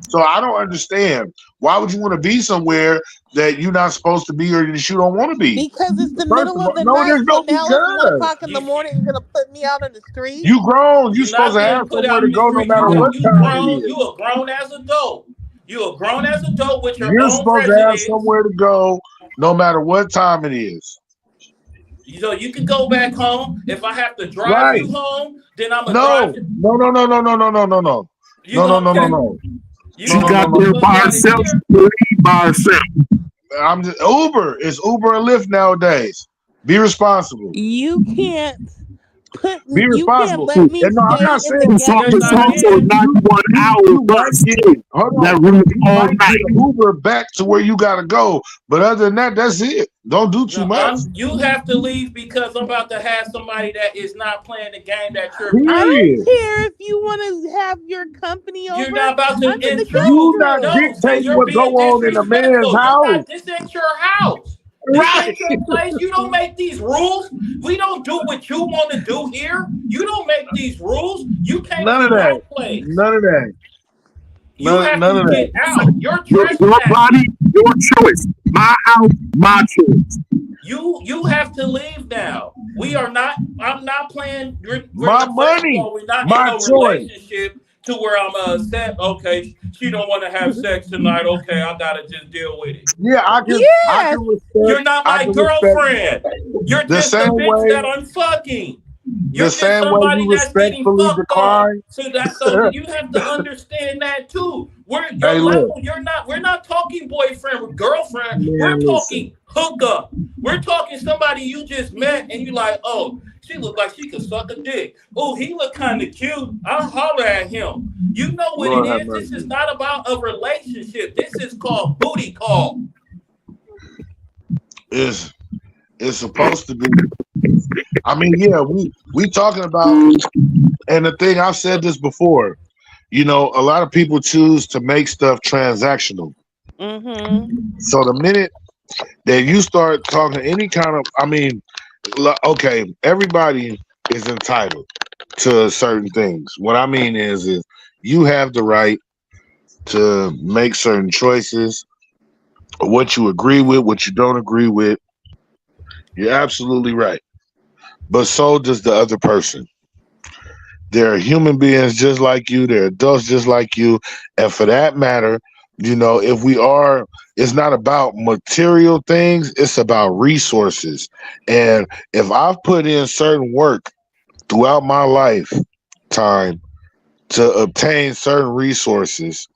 So I don't understand. Why would you want to be somewhere that you're not supposed to be or that you don't want to be? Because it's the First middle of of all, the no, night. there's So no now it's one because. o'clock in the You morning. You're gonna put me out in the street. You grown. You're you're supposed not to being have put somewhere out to in the go no street. matter what You time it grown. is. You a grown as adult. You a grown as adult with your You're own supposed to have residence. somewhere to go no matter what time it is. So you can go back home. If I have to drive Right. you home, then I'm gonna drive No, you. no, no, no, no, no, no, no, no, no. You No, no, gonna no, no, take no. you No, She no, gonna no, got take no. there the by fuck out of herself. She here. could leave by herself. I'm just Uber. It's Uber and Lyft nowadays. Be responsible. You can't Be you can't responsible. let me And no, I'm stay not in the saying It's ghetto Yes, I also a can. too. 91 hour you might bus get too hold that on. runs You all might get night. an Uber back to where you gotta go. But other than that, that's it. Don't do too No, much. you have to leave because I'm about to have somebody that is not playing the game that you're I playing. don't Period. care if you want to have your company You're over. not about to I'm in the You intrude. not guest No, room. see, dictating you're what go being on in a man's disrespectful. house. This ain't your house. This Right. ain't your place. You don't make these rules. We don't do what you want to do here. You don't make these rules. You came None of to that. my place. None of that. You have None to of that. get out. You're Your trespassing. body, your choice. My house, my choice. You have to leave now. We are not. I'm not playing. My First of money. all, we're not in My no choice. relationship to where I'm set. Okay, she don't want to have sex tonight. Okay, I gotta just deal with it. Yeah, I Yes. can respect You're not I my can respect girlfriend. You're the just a same bitch way that I'm fucking. the You're just same way you somebody that's getting respectfully fucked on. decline. So you have to understand that too. We're Hey your look, level. We're not talking boyfriend or girlfriend. We're man, listen. talking hookup. We're talking somebody you just met and you like, oh, she look like she could suck a dick. Oh, he look kind of cute. I'll holler at him. You know what it Lord have is. This is mercy. not about a relationship. This is called booty call. It's it's supposed to be. I mean, yeah, we talking about, and the thing I've said this before, a lot of people choose to make stuff transactional. Mhm. So the minute that you start talking any kind of, I mean, okay, everybody is entitled to certain things. What I mean is you have the right to make certain choices, what you agree with, what you don't agree with. You're absolutely right. But so does the other person. They're human beings just like you. They're adults just like you. And for that matter, if we are, it's not about material things, it's about resources. And if I've put in certain work throughout my lifetime to obtain certain resources,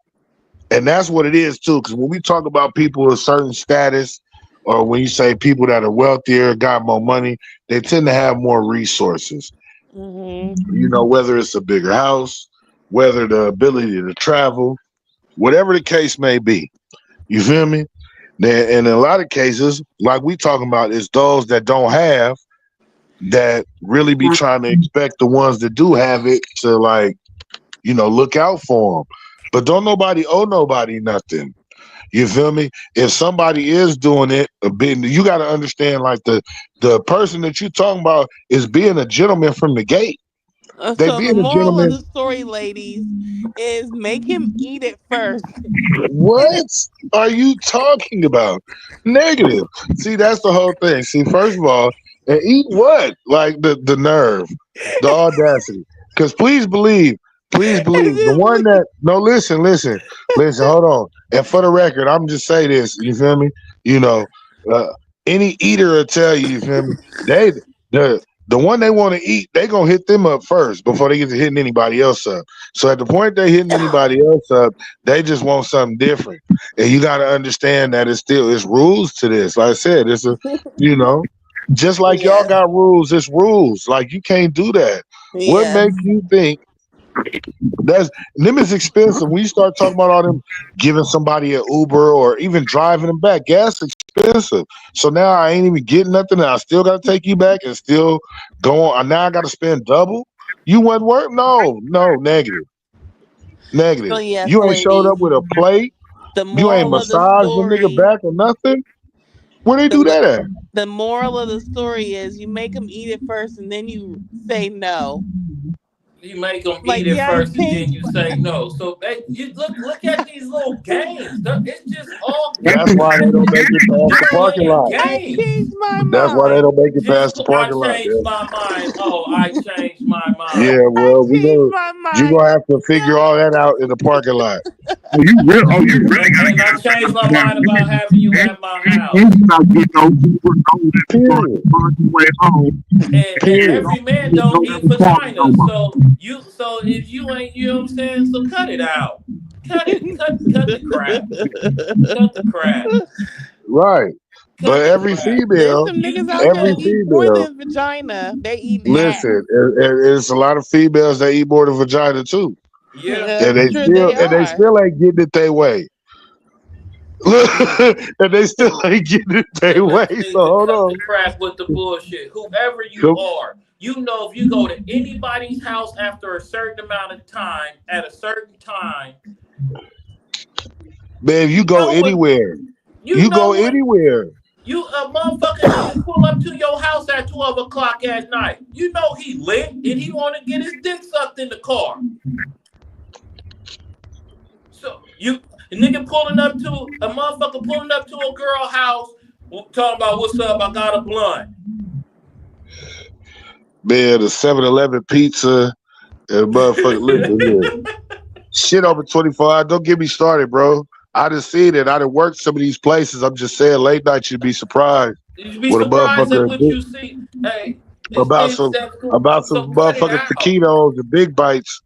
and that's what it is too. Because when we talk about people of certain status, or when you say people that are wealthier, got more money, they tend to have more resources. Mhm. Whether it's a bigger house, whether the ability to travel, whatever the case may be. You feel me? Then, and in a lot of cases, like we talking about, is those that don't have that really be trying to expect the ones that do have it to look out for them. But don't nobody owe nobody nothing. You feel me? If somebody is doing it, you got to understand, like the person that you're talking about is being a gentleman from the gate. They So the being a moral of gentleman. the story, ladies, is make him eat it first. What are you talking about? Negative. See, that's the whole thing. See, first of all, and eat what? Like the nerve, the audacity. Because please believe the Just one leave. that no, listen, hold on. And for the record, I'm just say this. You feel me? You know, uh, any eater will tell you. You feel me? They the the one they want to eat, they gonna hit them up first before they get to hitting anybody else up. So at the point they hitting anybody else up, they just want something different. And you got to understand that it's rules to this. Like I said, it's a, you know, just like y'all Yes. got rules, it's rules. Like you can't do that. What Yes. makes you think them is expensive? When you start talking about all them giving somebody an Uber or even driving them back, gas expensive. So now I ain't even getting nothing. And I still got to take you back and still go on. Now I got to spend double. You went work? No, negative. So yes, You ain't showed ladies, up with a plate. the You ain't moral of the massaged the nigga story, back or nothing. Where they the do that at? the moral of the story is you make them eat it first and then you say no. You make them Like, eat it yeah, I first, and then changed. you say no. So you look at these little games. It's just all That's why they don't make it past the just parking playing lot. I games. changed my That's why they mind. don't make it Just past the I parking lot. changed my mind. Oh, I changed my mind. Yeah, I well, changed my you mind. gonna have to figure Yeah. all that out in the parking lot. Oh, you really gotta And get I up there changed my and mind about having you at my and house. you not get no Uber, no Lyft on Period. your way home. And And Period. every man don't don't eat ever talk no vagina. more. So if you ain't, you know what I'm saying? So cut it out. Cut the crap. Cut the crap. Right. But Cut the every crap. There's female, some niggas out You there every that know, eat more female, than vagina. They eat ass. listen, it's a lot of females that eat more than vagina too. yeah. And That's true. They they are. still ain't getting it their way. And they still ain't getting it The their way. niggas So need to hold cut the on. crap with the bullshit. Whoever you So, are, you know if you go to anybody's house after a certain amount of time, at a certain time, man, you know what you you know go what anywhere. you a motherfucker nigga pull up to your house at 12 o'clock at night. You know he lit and he wanna get his dick sucked in the car. So you a nigga pulling up to a motherfucker pulling up to a girl house talking about what's up, I got a blunt. Man, the 7-Eleven pizza and motherfucker, listen here. Shit over 24 hours. Don't get me started, bro. I done seen it. I done worked some of these places. I'm just saying, late night you'd be surprised You'd be with a surprised at motherfucker what you see. Hey, it's about things some that's cool. about So some cut it motherfucking out. taquitos and big bites.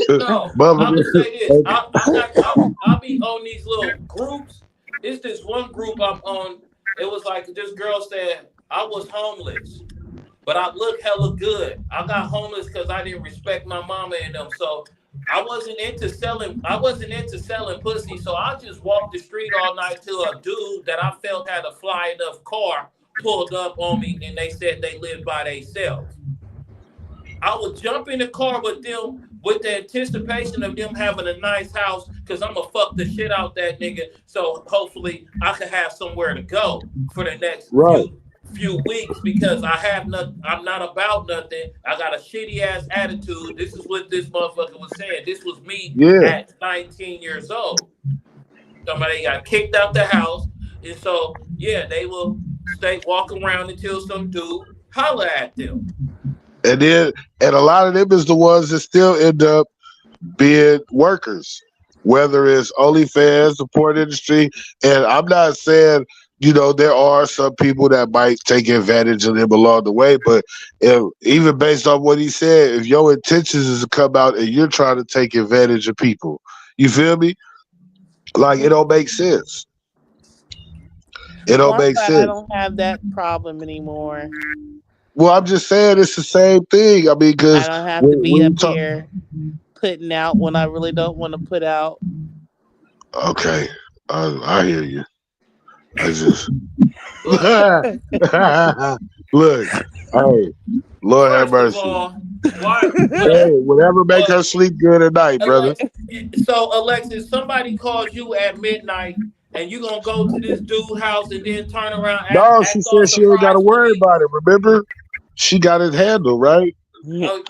No, I'm gonna Motherfucker. say this. I'll be on these little groups. It's this one group I'm on. It was like this girl said I was homeless, but I look hella good. I got homeless because I didn't respect my mama and them. So I wasn't into selling. I wasn't into selling pussy. So I just walked the street all night till a dude that I felt had a fly enough car pulled up on me, and they said they lived by themselves. I would jump in the car with them with the anticipation of them having a nice house because I'm gonna fuck the shit out that nigga. So hopefully I could have somewhere to go for the next Right. few weeks because I'm not about nothing. I got a shitty ass attitude. This is what this motherfucker was saying. This was me Yeah. at 19 years old. Somebody got kicked out the house. And so yeah, they will stay walk around until some dude holler at them. And a lot of them is the ones that still end up being workers, whether it's OnlyFans, the porn industry. And I'm not saying, there are some people that might take advantage of them along the way, but even based on what he said, if your intentions is to come out and you're trying to take advantage of people, you feel me? Like, it don't make sense. It Well, don't I'm make glad I sense. don't have that problem anymore. Well, I'm just saying it's the same thing. I mean, I because don't have to when be you up talk, here putting out when I really don't want to put out. okay, I hear you. I just look. Hey, Lord have First of mercy. all, why? Hey, whatever make her sleep good at night, brother. Alexis, somebody calls you at midnight, and you gonna go to this dude's house and then turn around No, she act all said she ain't got to surprised when worry he. about it. Remember, she got it handled, right? Oh,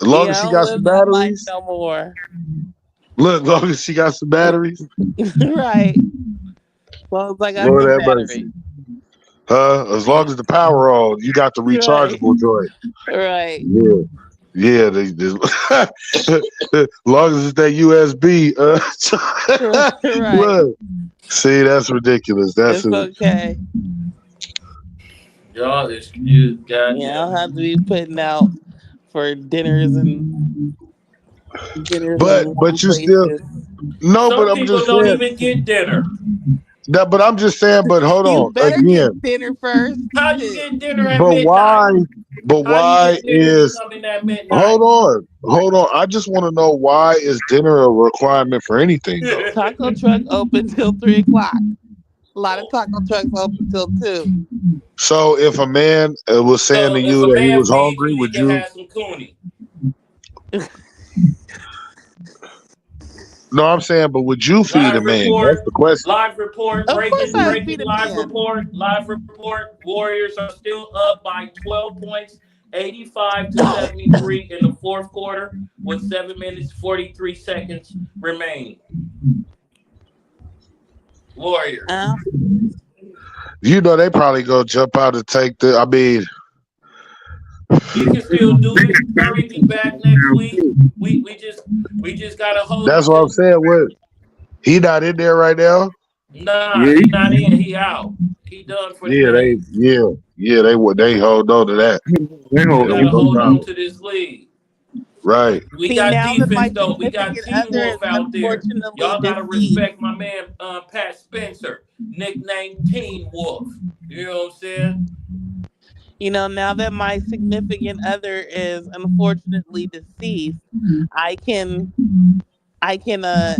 As long as I she don't got live some that life batteries. no more. Look, as long as she got some batteries. Right. Well, as I got Lord some have battery. mercy. As long as the power on, you got the Right. rechargeable joint. Right. Yeah. Yeah, as long as it's that USB. Right. Look, see, that's ridiculous. That's It's okay. Y'all is you Yeah, I'll goddamn. have to be putting out for dinners and But long you still places. no. But Some I'm people just don't saying even get dinner. that. But I'm just saying. But hold You on better again. get dinner first. How you Shit. get dinner at But midnight? why? But How you why get dinner you is coming at midnight? hold on, hold on. I just want to know why is dinner a requirement for anything though? Taco truck open till 3 o'clock. A lot of taco trucks open till 2. So if a man was saying to So if you a that he man was feeds you, hungry, he would can you? have some cooney. No, I'm saying, but would you feed a Live man? That's report, the question. live report, Of course, breaking I would feed breaking a live man. report, live report. Warriors are still up by 12 points, 85-73 in the fourth quarter, with 7 minutes 43 seconds remaining. Warriors. Uh, You know, they probably go jump out and take the. I mean, He can still do it. Curry be back next week. We just gotta hold that's him what I'm to. saying. What he not in there right now? Nah, Yeah, he not in. He out. He done for the day. Yeah, they would, they hold on to that. they We hold There gotta was on. no hold on problem. to this league. Right. We See, got now that defense my though. We got significant Teen other is Wolf out there. unfortunately Y'all gotta deceased, respect my man Pat Spencer, nicknamed Teen Wolf. You know what I'm saying? now that my significant other is unfortunately deceased, I can, I can, uh,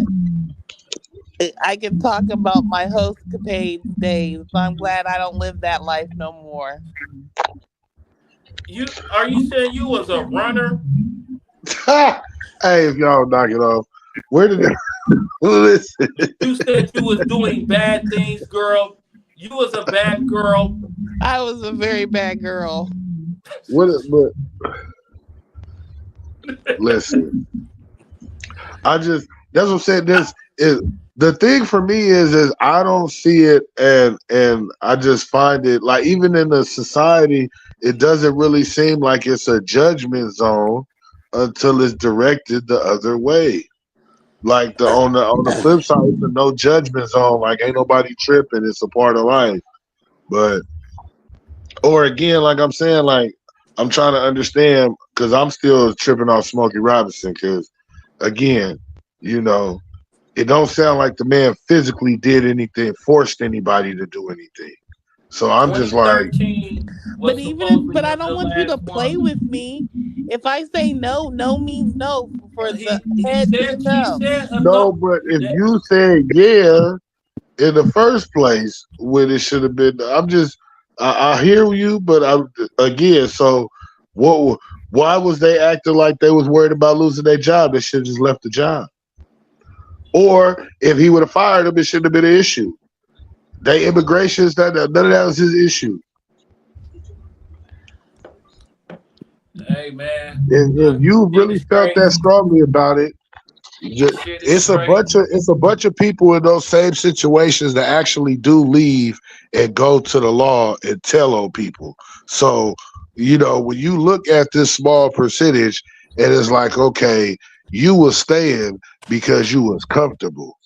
I can talk about my host capades days. So I'm glad I don't live that life no more. You are you saying you was a runner? Hey, if y'all knock it off, where did listen? You said you was doing bad things, girl. You was a bad girl. I was a very bad girl. What? But listen, I just that's what I'm saying. This is the thing for me is I don't see it, and I just find it like even in the society, it doesn't really seem like it's a judgment zone until it's directed the other way. Like the flip side, it's a no judgment zone. Like ain't nobody tripping. It's a part of life. But or again, like I'm saying, like I'm trying to understand because I'm still tripping off Smokey Robinson. Because again, you know, it don't sound like the man physically did anything, forced anybody to do anything. So I'm just like, 2013 But was even if, supposedly but I don't the want you to last play one. with me. If I say no, no means no. For the He head said means he no. said no, but if that you said yeah in the first place when it should have been, I'm just, I hear you, but again, so what? Why was they acting like they was worried about losing their job? They should have just left the job. Or if he would have fired them, it shouldn't have been an issue. They immigrations, none of that was his issue. hey man, If the you shit really is felt that crazy. strongly about it, The shit is crazy. it's a bunch of people in those same situations that actually do leave and go to the law and tell on people. So when you look at this small percentage, and it's like, okay, you were staying because you was comfortable.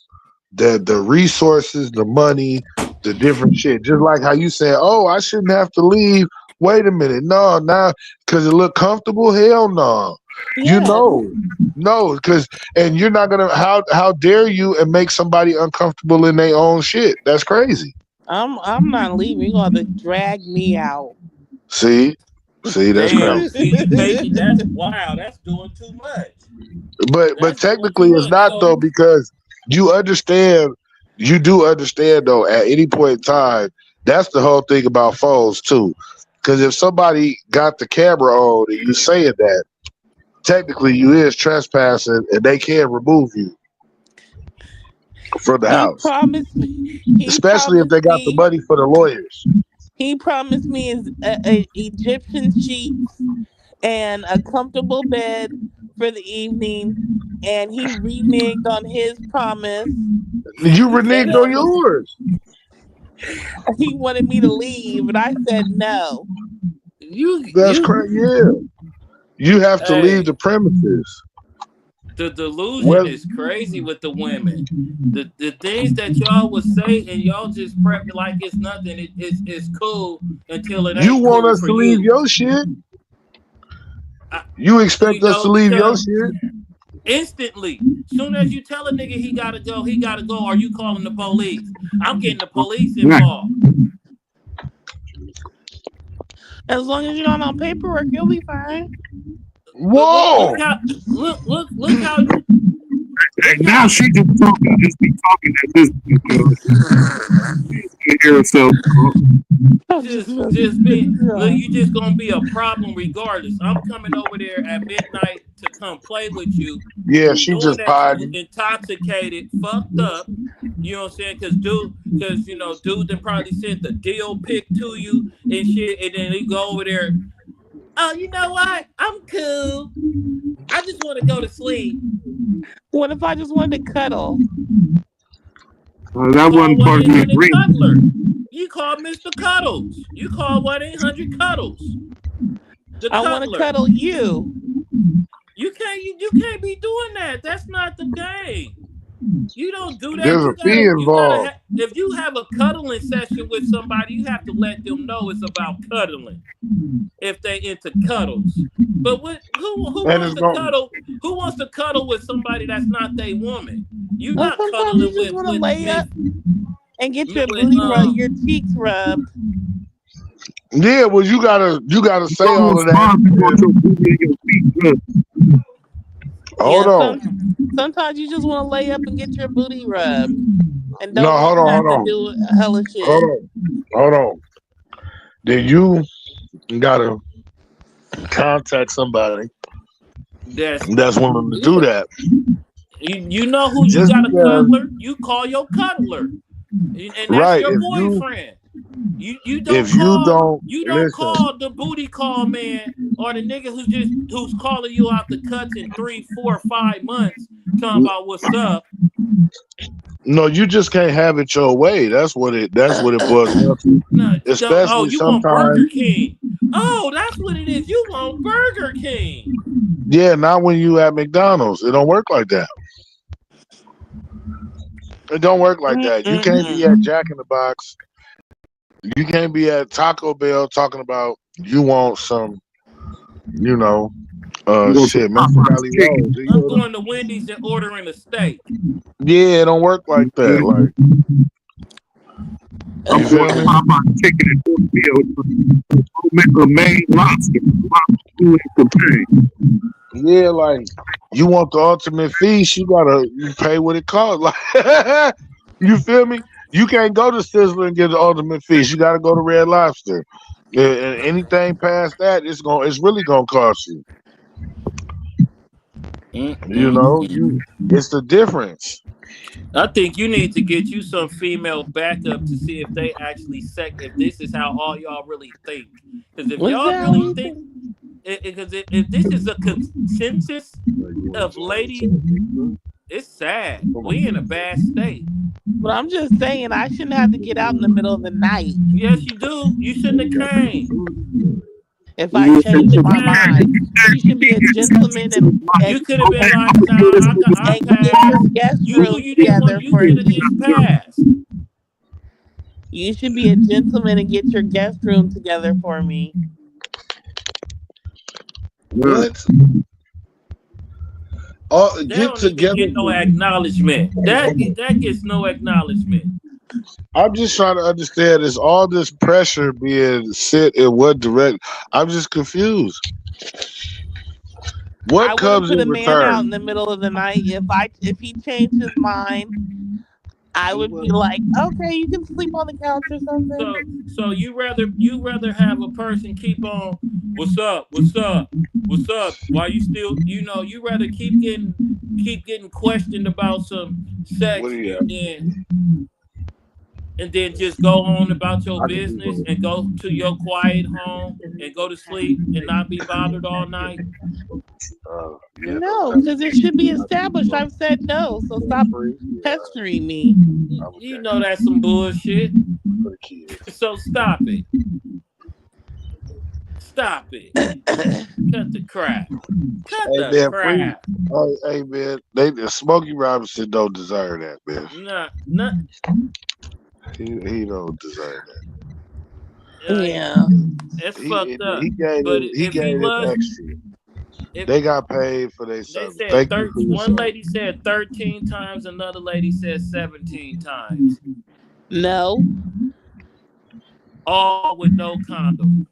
The resources, the money, the different shit. Just like how you said, oh, I shouldn't have to leave. Wait a minute. No, now because it look comfortable? Hell no. You Yes, know. No, because and you're not gonna how dare you and make somebody uncomfortable in their own shit. That's crazy. I'm not leaving. You're gonna have to drag me out. See? See, that's Damn, crazy. see you taking that's wow, that's doing too much. But That's doing too technically it's much. not though, because you understand you do understand though at any point in time, that's the whole thing about phones too. Because if somebody got the camera on and you saying that, technically you is trespassing and they can remove you from the he house. promised me. He Especially if promised they got the me. money for the lawyers. He promised me his Egyptian sheets and a comfortable bed for the evening, and he reneged on his promise. You reneged on And yours. he wanted me to leave, and I said no. You That's you crazy. Yeah. You have to leave hey, the premises. The delusion Well, is crazy with the women. The things that y'all would say and y'all just prep it like it's nothing. It's cool until it you ain't want cool us for to leave you. your shit? I, You expect us to leave your because shit? instantly, soon as you tell a nigga he gotta go, he gotta go. Are you calling the police? I'm getting the police Right. involved. As long as you're not on paperwork, you'll be fine. But look Whoa! how look how you And look now how she just talking, just be talking at this point, you hear herself. I'm just just being look, yeah. you just gonna be a problem regardless. I'm coming over there at midnight to come play with you, Yeah, she knowing just that you pied. intoxicated, fucked up. You know what I'm saying? Because dude then probably sent the deal pic to you and shit, and then he go over there. Oh, you know what? I'm cool. I just want to go to sleep. What if I just wanted to cuddle? You That call wasn't one part of eight the hundred agreement. Cuddler. You call Mr. Cuddles. You call 1-800-Cuddles. The I want to Cuddler. cuddle you. You can't be doing that. That's not the game. You don't do that. There's a fee You gotta involved. if you have a cuddling session with somebody, you have to let them know it's about cuddling. If they into cuddles. But who And wants it's to going cuddle? Who wants to cuddle with somebody that's not their woman? You Well, not sometimes you cuddling just want to with lay Miss up and get your with booty your cheeks rubbed. Yeah, well you gotta say Don't all of that. respond to what your booty and your feet good. Hold Yeah, on. sometimes you just want to lay up and get your booty rubbed and No, don't want hold to on, have hold to on. do hella Hold shit. on. Hold on. Then you gotta contact somebody that's that's willing to do yeah. that. You know who you Just got a because, cuddler? You call your cuddler. And that's right, your boyfriend. You if you don't don't listen, call the booty call man or the nigga who's calling you out the cuts in 3, 4, 5 months talking about what's up. no, you just can't have it your way. That's what it boils down to. No, oh, Especially you want sometimes, Burger King. Oh, that's what it is. You want Burger King. yeah, not when you at McDonald's. It don't work like that. It don't work like that. You can't be at Mm-mm-mm. Jack in the Box. You can't be at Taco Bell talking about you want some, you know, You want some shit, Popeye's Mexican chicken. rolls. I'm going to Wendy's and ordering a steak. Yeah, it don't work like that. Like, I'm you going feel to me? Popeye's chicken and tortilla, a main lobster, lobster and some Yeah, like you want the ultimate feast, you pay what it costs. Like, you feel me? You can't go to Sizzler and get the ultimate feast. You got to go to Red Lobster. And anything past that, it's really gonna cost you. You know, Mm-mm-mm. it's the difference. I think you need to get you some female backup to see if they actually if this is how all y'all really think. Because if What's y'all that? really think, because if this is a consensus of ladies, it's sad. We in a bad state. But I'm just saying, I shouldn't have to get out in the middle of the night Yes, you do. You shouldn't have came. if I You shouldn't change have my came. mind. You should be a gentleman You could have been like, nah, I and get your passed. guest You knew room you didn't want. together You for should have me. just passed. You should be a gentleman and get your guest room together for me. What? They Get don't even together. get no acknowledgement. That gets no acknowledgement. I'm just trying to understand is all this pressure being set in what direct? I'm just confused. I What wouldn't comes put in a man out return? in the middle of the night if he changed his mind. I would be like, okay, you can sleep on the couch or something. So you rather have a person keep on what's up while you still you rather keep getting questioned about some What do sex you and then just go on about your have? I can do business and go to your quiet home and go to sleep and not be bothered all night. Yeah, those No, type of because it should be I can do established. both. I've said no, so stop Free, pestering me. You know that's some bullshit. for the kids. So stop it. Stop it. Cut the crap. Cut Hey the man, please. crap. Hey man, they Smokey Robinson don't deserve that, man. Not. He don't deserve that. Like, Yeah. it's He fucked up. he gave But him he if he gave him was, extra. if They got paid for their they service. said Thank you for your one service. lady said 13 times, another lady said 17 times, No. all with no condom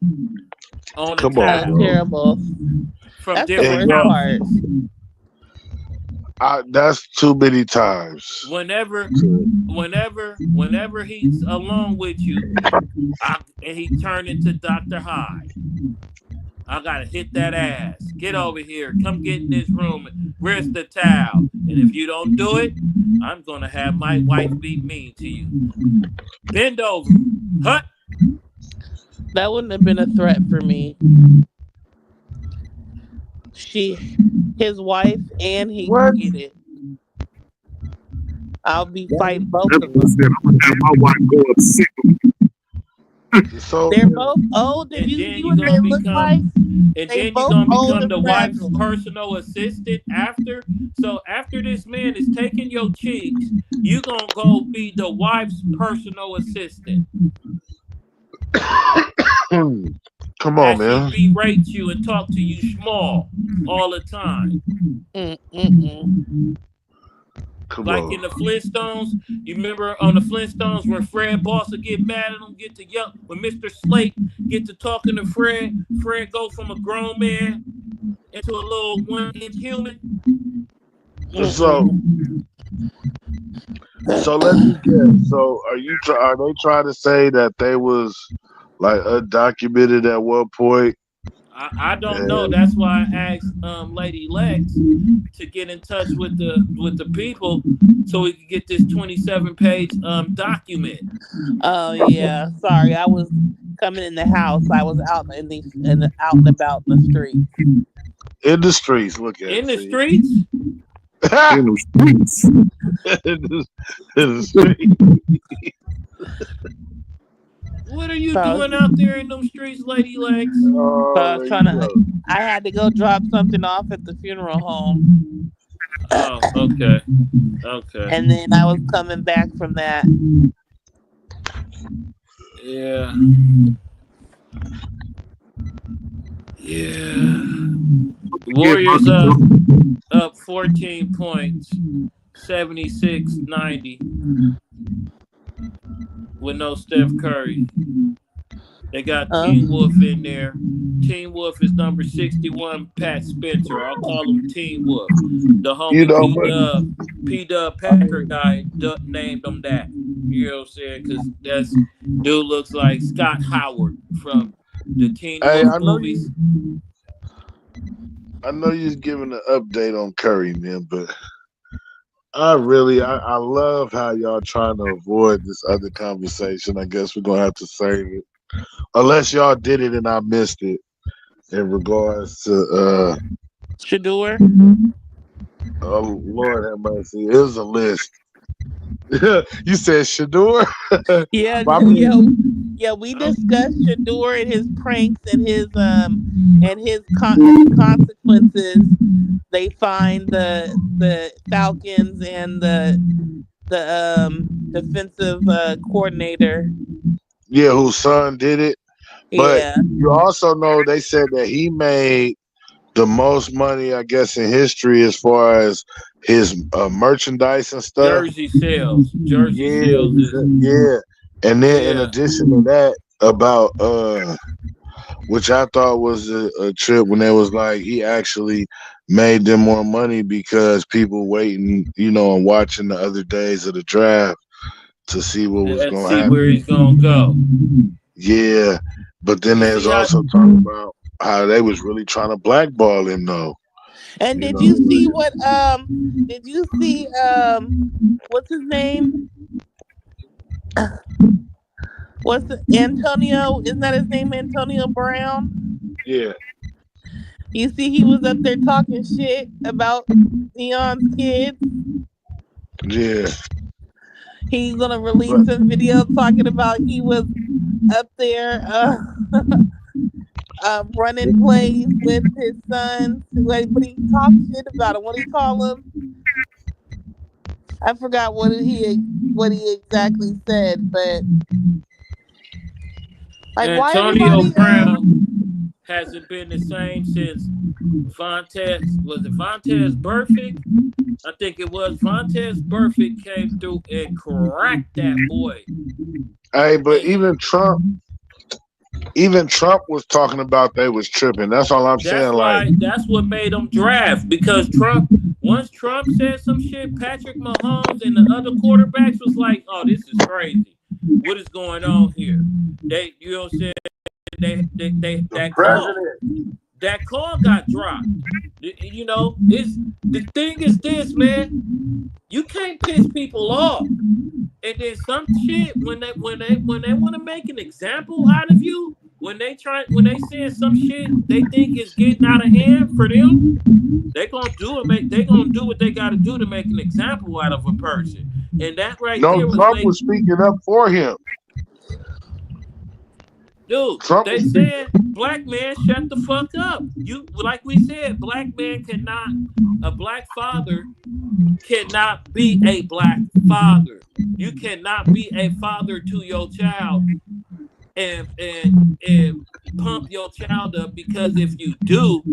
on the Come on, Oh, couch bro. terrible. from That's the different worst And part. houses. that's too many times. Whenever, whenever he's alone with you, and he turned into Dr. Hyde. I gotta hit that ass. Get over here. Come get in this room. Where's the towel? And if you don't do it, I'm gonna have my wife be mean to you. Bend over. Hut. That wouldn't have been a threat for me. His wife, and he can What? get it. I'll be fighting That both of boy them. said, I'm gonna have my wife go upset. So They're both old. Did And you then see you're what gonna they look like? become They both old and the wife's fragile. personal assistant after. So after this man is taking your cheeks, you gonna go be the wife's personal assistant come on, as she man. berates you and talk to you small all the time. Mm-mm-mm. Come Like in on. the Flintstones, you remember on the Flintstones when Fred Boss would get mad at him, get to yell, when Mr. Slate get to talking to Fred, Fred go from a grown man into a little 1-inch human. So Mm-mm. so let me guess. So are they trying to say that they was like undocumented at one point? I don't know. And That's why I asked Lady Lex to get in touch with the people so we could get this 27-page document. Oh yeah. Sorry, I was coming in the house. I was out out and about in the street. in the streets, look at In it, the see. streets? In the streets. In the street. What are you So I was, doing out there in them streets, Lady Lex? Oh, there trying you to. go. I had to go drop something off at the funeral home, Oh, okay. Okay. and then I was coming back from that. Yeah. Yeah. Get my Warriors up 14 points, 76-90 with no Steph Curry. They got Teen Wolf in there. Teen Wolf is number 61, Pat Spencer. I'll call him Teen Wolf. The You homie know what? P Dub Packer guy named him that. You know what I'm saying? Because that's dude looks like Scott Howard from the Teen Hey, Wolf movies. I know you're giving an update on Curry, man, but I love how y'all trying to avoid this other conversation. I guess we're gonna have to save it. Unless y'all did it and I missed it in regards to Shador. oh Lord have mercy. It was a list. You said Shador? Yeah, I mean, yeah. We discussed Shador and his pranks and his consequences. They find the Falcons and the defensive coordinator. yeah, whose son did it. But Yeah. you also know they said that he made the most money, I guess, in history as far as his merchandise and stuff. Jersey sales. Jersey Yeah, sales is yeah. And then in yeah. addition to that, about which I thought was a trip when it was like he actually made them more money because people waiting, and watching the other days of the draft to see what was Let's gonna see where he's happen. gonna go. Yeah, but then You there's see how also talking about how they was really trying to blackball him, though. And You did know, you see what did you see what's his name? Antonio? Isn't that his name, Antonio Brown? yeah, You see he was up there talking shit about Neon's kids. yeah, He's gonna release but some video talking about he was up there running plays with his sons. When he talks shit about him, what do you call him? I forgot what he exactly said, but like, why Antonio everybody Brown hasn't been the same since Vontez Burfict? I think it was Vontez Burfict came through and cracked that boy. Hey, but And even Trump was talking about they was tripping. That's all I'm saying. Like, that's what made him draft, because once Trump said some shit, Patrick Mahomes and the other quarterbacks was like, "Oh, this is crazy. What is going on here?" You know what I'm saying? the That call president. got dropped. You know, it's the thing is this, man. You can't piss people off. And then some shit, when they want to make an example out of you, when they saying some shit they think is getting out of hand for them, they gonna do what they gotta do to make an example out of a person. And that right No, there was Trump make was speaking up for him. dude, Trump they was speaking. said black man shut the fuck up. You like we said, a black father cannot be a black father. You cannot be a father to your child and pump your child up, because if you do,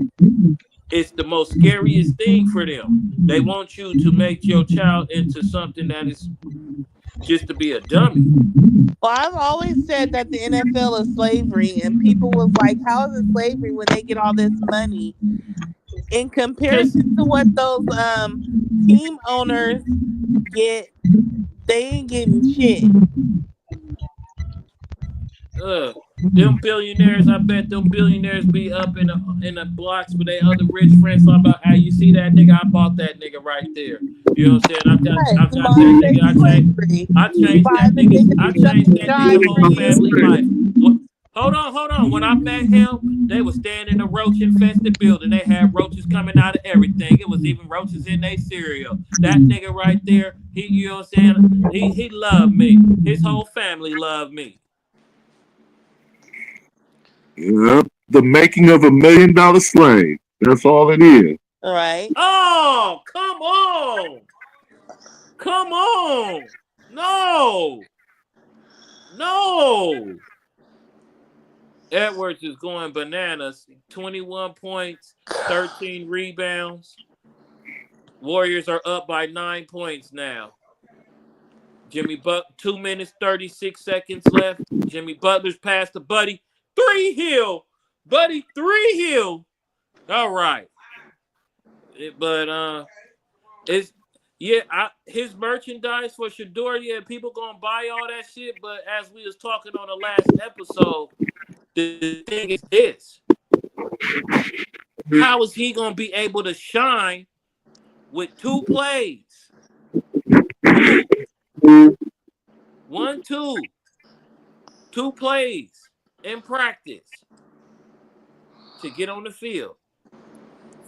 it's the most scariest thing for them. They want you to make your child into something that is just to be a dummy. Well, I've always said that the NFL is slavery, and people was like, "How is it slavery when they get all this money?" In Cause comparison to what those team owners get, they ain't getting shit. uh them billionaires, I bet them billionaires be up in the blocks with their other rich friends talking about, "Hey, you see that nigga? I bought that nigga right there. You know what I'm saying? Right, I've got that modern day nigga. slavery. You buy the I nigga to suck changed your that nigga jive for whole family you. life." What? Hold on. When I met him, they was staying in a roach infested building. They had roaches coming out of everything. It was even roaches in their cereal. That nigga right there, you know what I'm saying? He loved me. His whole family loved me. Yep. The making of $1 million slave. That's all it is. All right. Oh, come on. Come on. No. No. Edwards is going bananas. 21 points, 13 rebounds. Warriors are up by 9 points now. 2 minutes, 36 seconds left. Jimmy Butler's passed to Buddy. 3 Hill. Buddy, 3 Hill. All right. But it's yeah, his merchandise for Shador, yeah, people gonna buy all that shit. But as we was talking on the last episode, the thing is this: how is he gonna be able to shine with 2 plays? 2, 1, 2, 2 plays in practice to get on the field?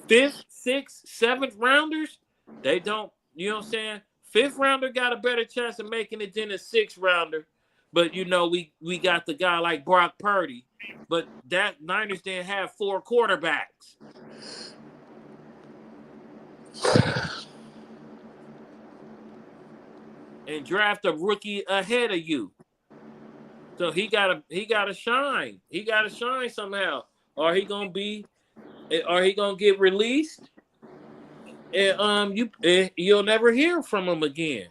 5th, 6th, 7th rounders, they don't, you know what I'm saying? 5th rounder got a better chance of making it than a 6th rounder. But you know, we got the guy like Brock Purdy. But that Niners didn't have 4 quarterbacks. And draft a rookie ahead of you. So he gotta shine. He gotta shine somehow. Or he gonna get released, and you'll never hear from him again.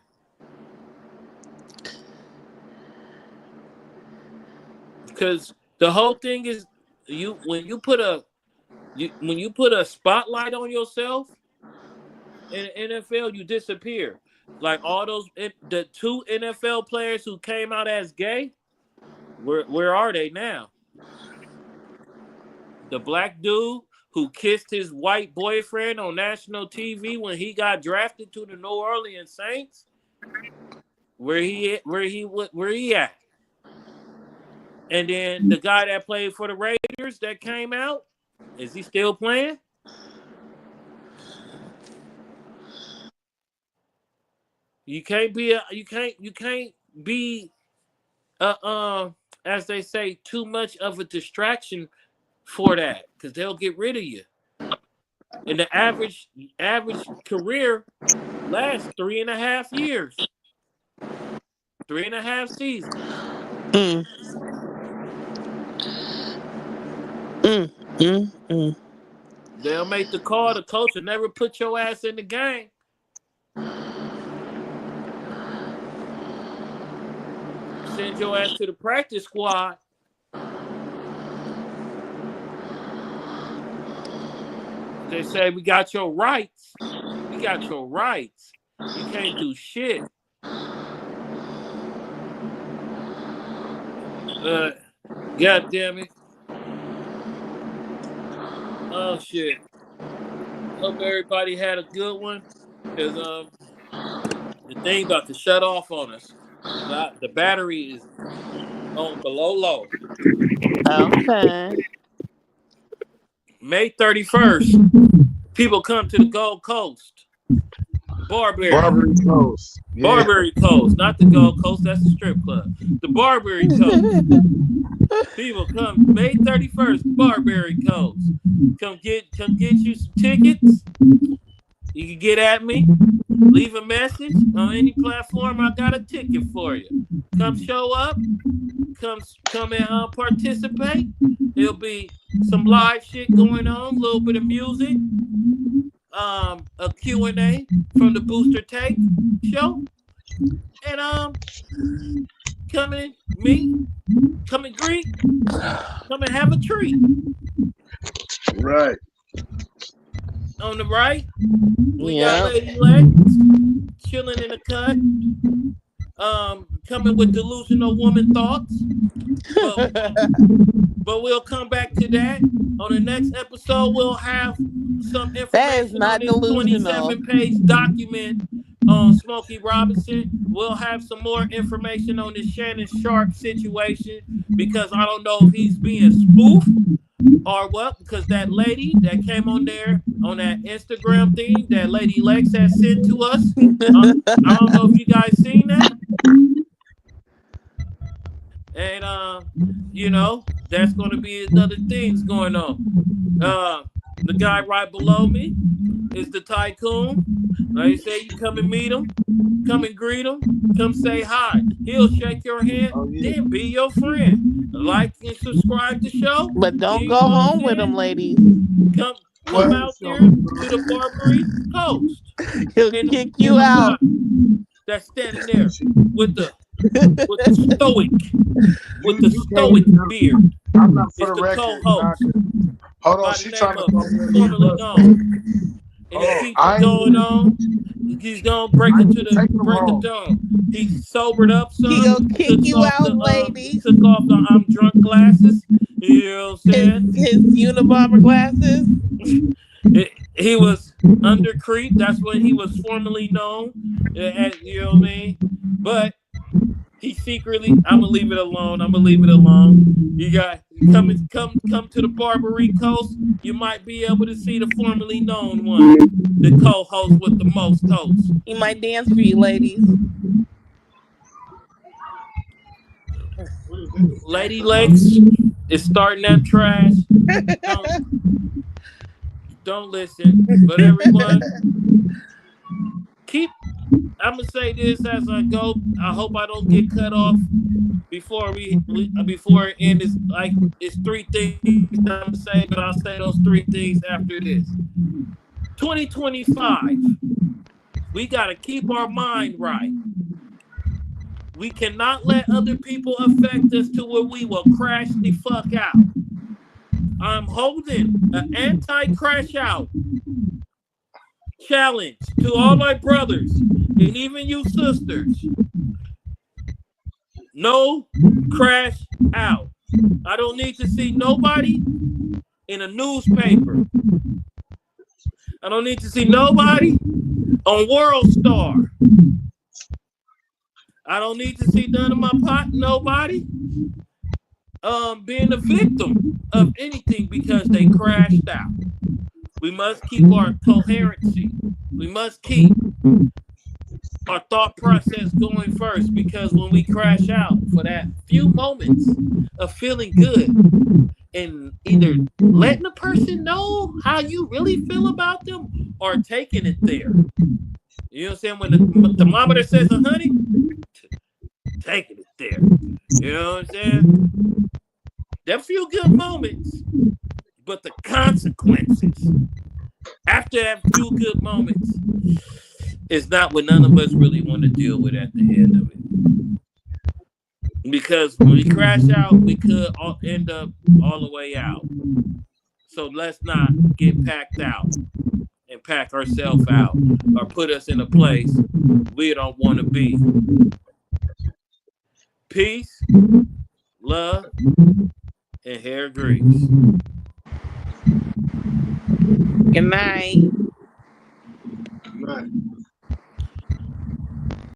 Because the whole thing is, when you put a spotlight on yourself in the NFL, you disappear. Like all the 2 NFL players who came out as gay, where are they now? The black dude who kissed his white boyfriend on national TV when he got drafted to the New Orleans Saints. Where he at? And then the guy that played for the Raiders that came out, is he still playing? You can't be as they say, too much of a distraction for that because they'll get rid of you. And the average career lasts 3.5 years, 3.5 seasons. Mm. They'll make the call. The coach will never put your ass in the game. Send your ass to the practice squad. They say we got your rights. We got your rights. You can't do shit. God damn it. Oh shit. Hope everybody had a good one. Cause the thing about to shut off on us. The battery is on below low. Okay. May 31st, people come to the Gold Coast. Barbary Coast. Yeah. Barbary Coast, not the Gold Coast. That's the strip club. The Barbary Coast. People come May 31st, Barbary Coast. Come get you some tickets. You can get at me. Leave a message on any platform. I got a ticket for you. Come show up. Come and participate. There'll be some live shit going on. A little bit of music. A Q&A from the Booster Take show. And come and meet. Come and greet. Come and have a treat. Right. On the right, we got Lady Lex chilling in the cut. Coming with delusional woman thoughts. But we'll come back to that. On the next episode, we'll have some information on this 27-page document on Smokey Robinson. We'll have some more information on this Shannon Sharp situation because I don't know if he's being spoofed or what, because that lady that came on there on that Instagram thing that Lady Lex has sent to us, I don't know if you guys seen that. And, that's going to be another things going on. The guy right below me is the tycoon. Like I say, you come and meet him. Come and greet him. Come say hi. He'll shake your hand. Then be your friend. Like and subscribe to the show. But don't go home with him, ladies. Come out there to the Barbary Coast. He'll kick you out. That's standing there with the stoic beard. I'm not for it's the record. Co-host. Hold on, she's trying to formerly known. And it keeps going on. He's gonna break the dome. He's sobered up some. He gonna kick you out, ladies. Took off the I'm drunk glasses. You know what I'm saying? His Unabomber glasses. He was under Creep. That's when he was formerly known. You know what I mean? But he secretly, I'm gonna leave it alone. You got come to the Barbary Coast. You might be able to see the formerly known one, the co-host with the most toast. He might dance for you, ladies. Lady Lex is starting that trash. Don't listen. But everyone, I'm gonna say this as I go. I hope I don't get cut off before it ends. It's three things I'm gonna say, but I'll say those three things after this. 2025. We gotta keep our mind right. We cannot let other people affect us to where we will crash the fuck out. I'm holding an anti-crash out challenge to all my brothers and even you sisters. No crash out. I don't need to see nobody in a newspaper. I don't need to see nobody on World Star. I don't need to see none of nobody being a victim of anything because they crashed out. We must keep our coherency. We must keep our thought process going first, because when we crash out for that few moments of feeling good and either letting the person know how you really feel about them or taking it there. You know what I'm saying? When the thermometer says 100, taking it there. You know what I'm saying? There few good moments, but the consequences after that few good moments is not what none of us really want to deal with at the end of it. Because when we crash out, we could end up all the way out. So let's not get packed out and pack ourselves out or put us in a place we don't want to be. Peace, love, and hair grease. Good night. Right.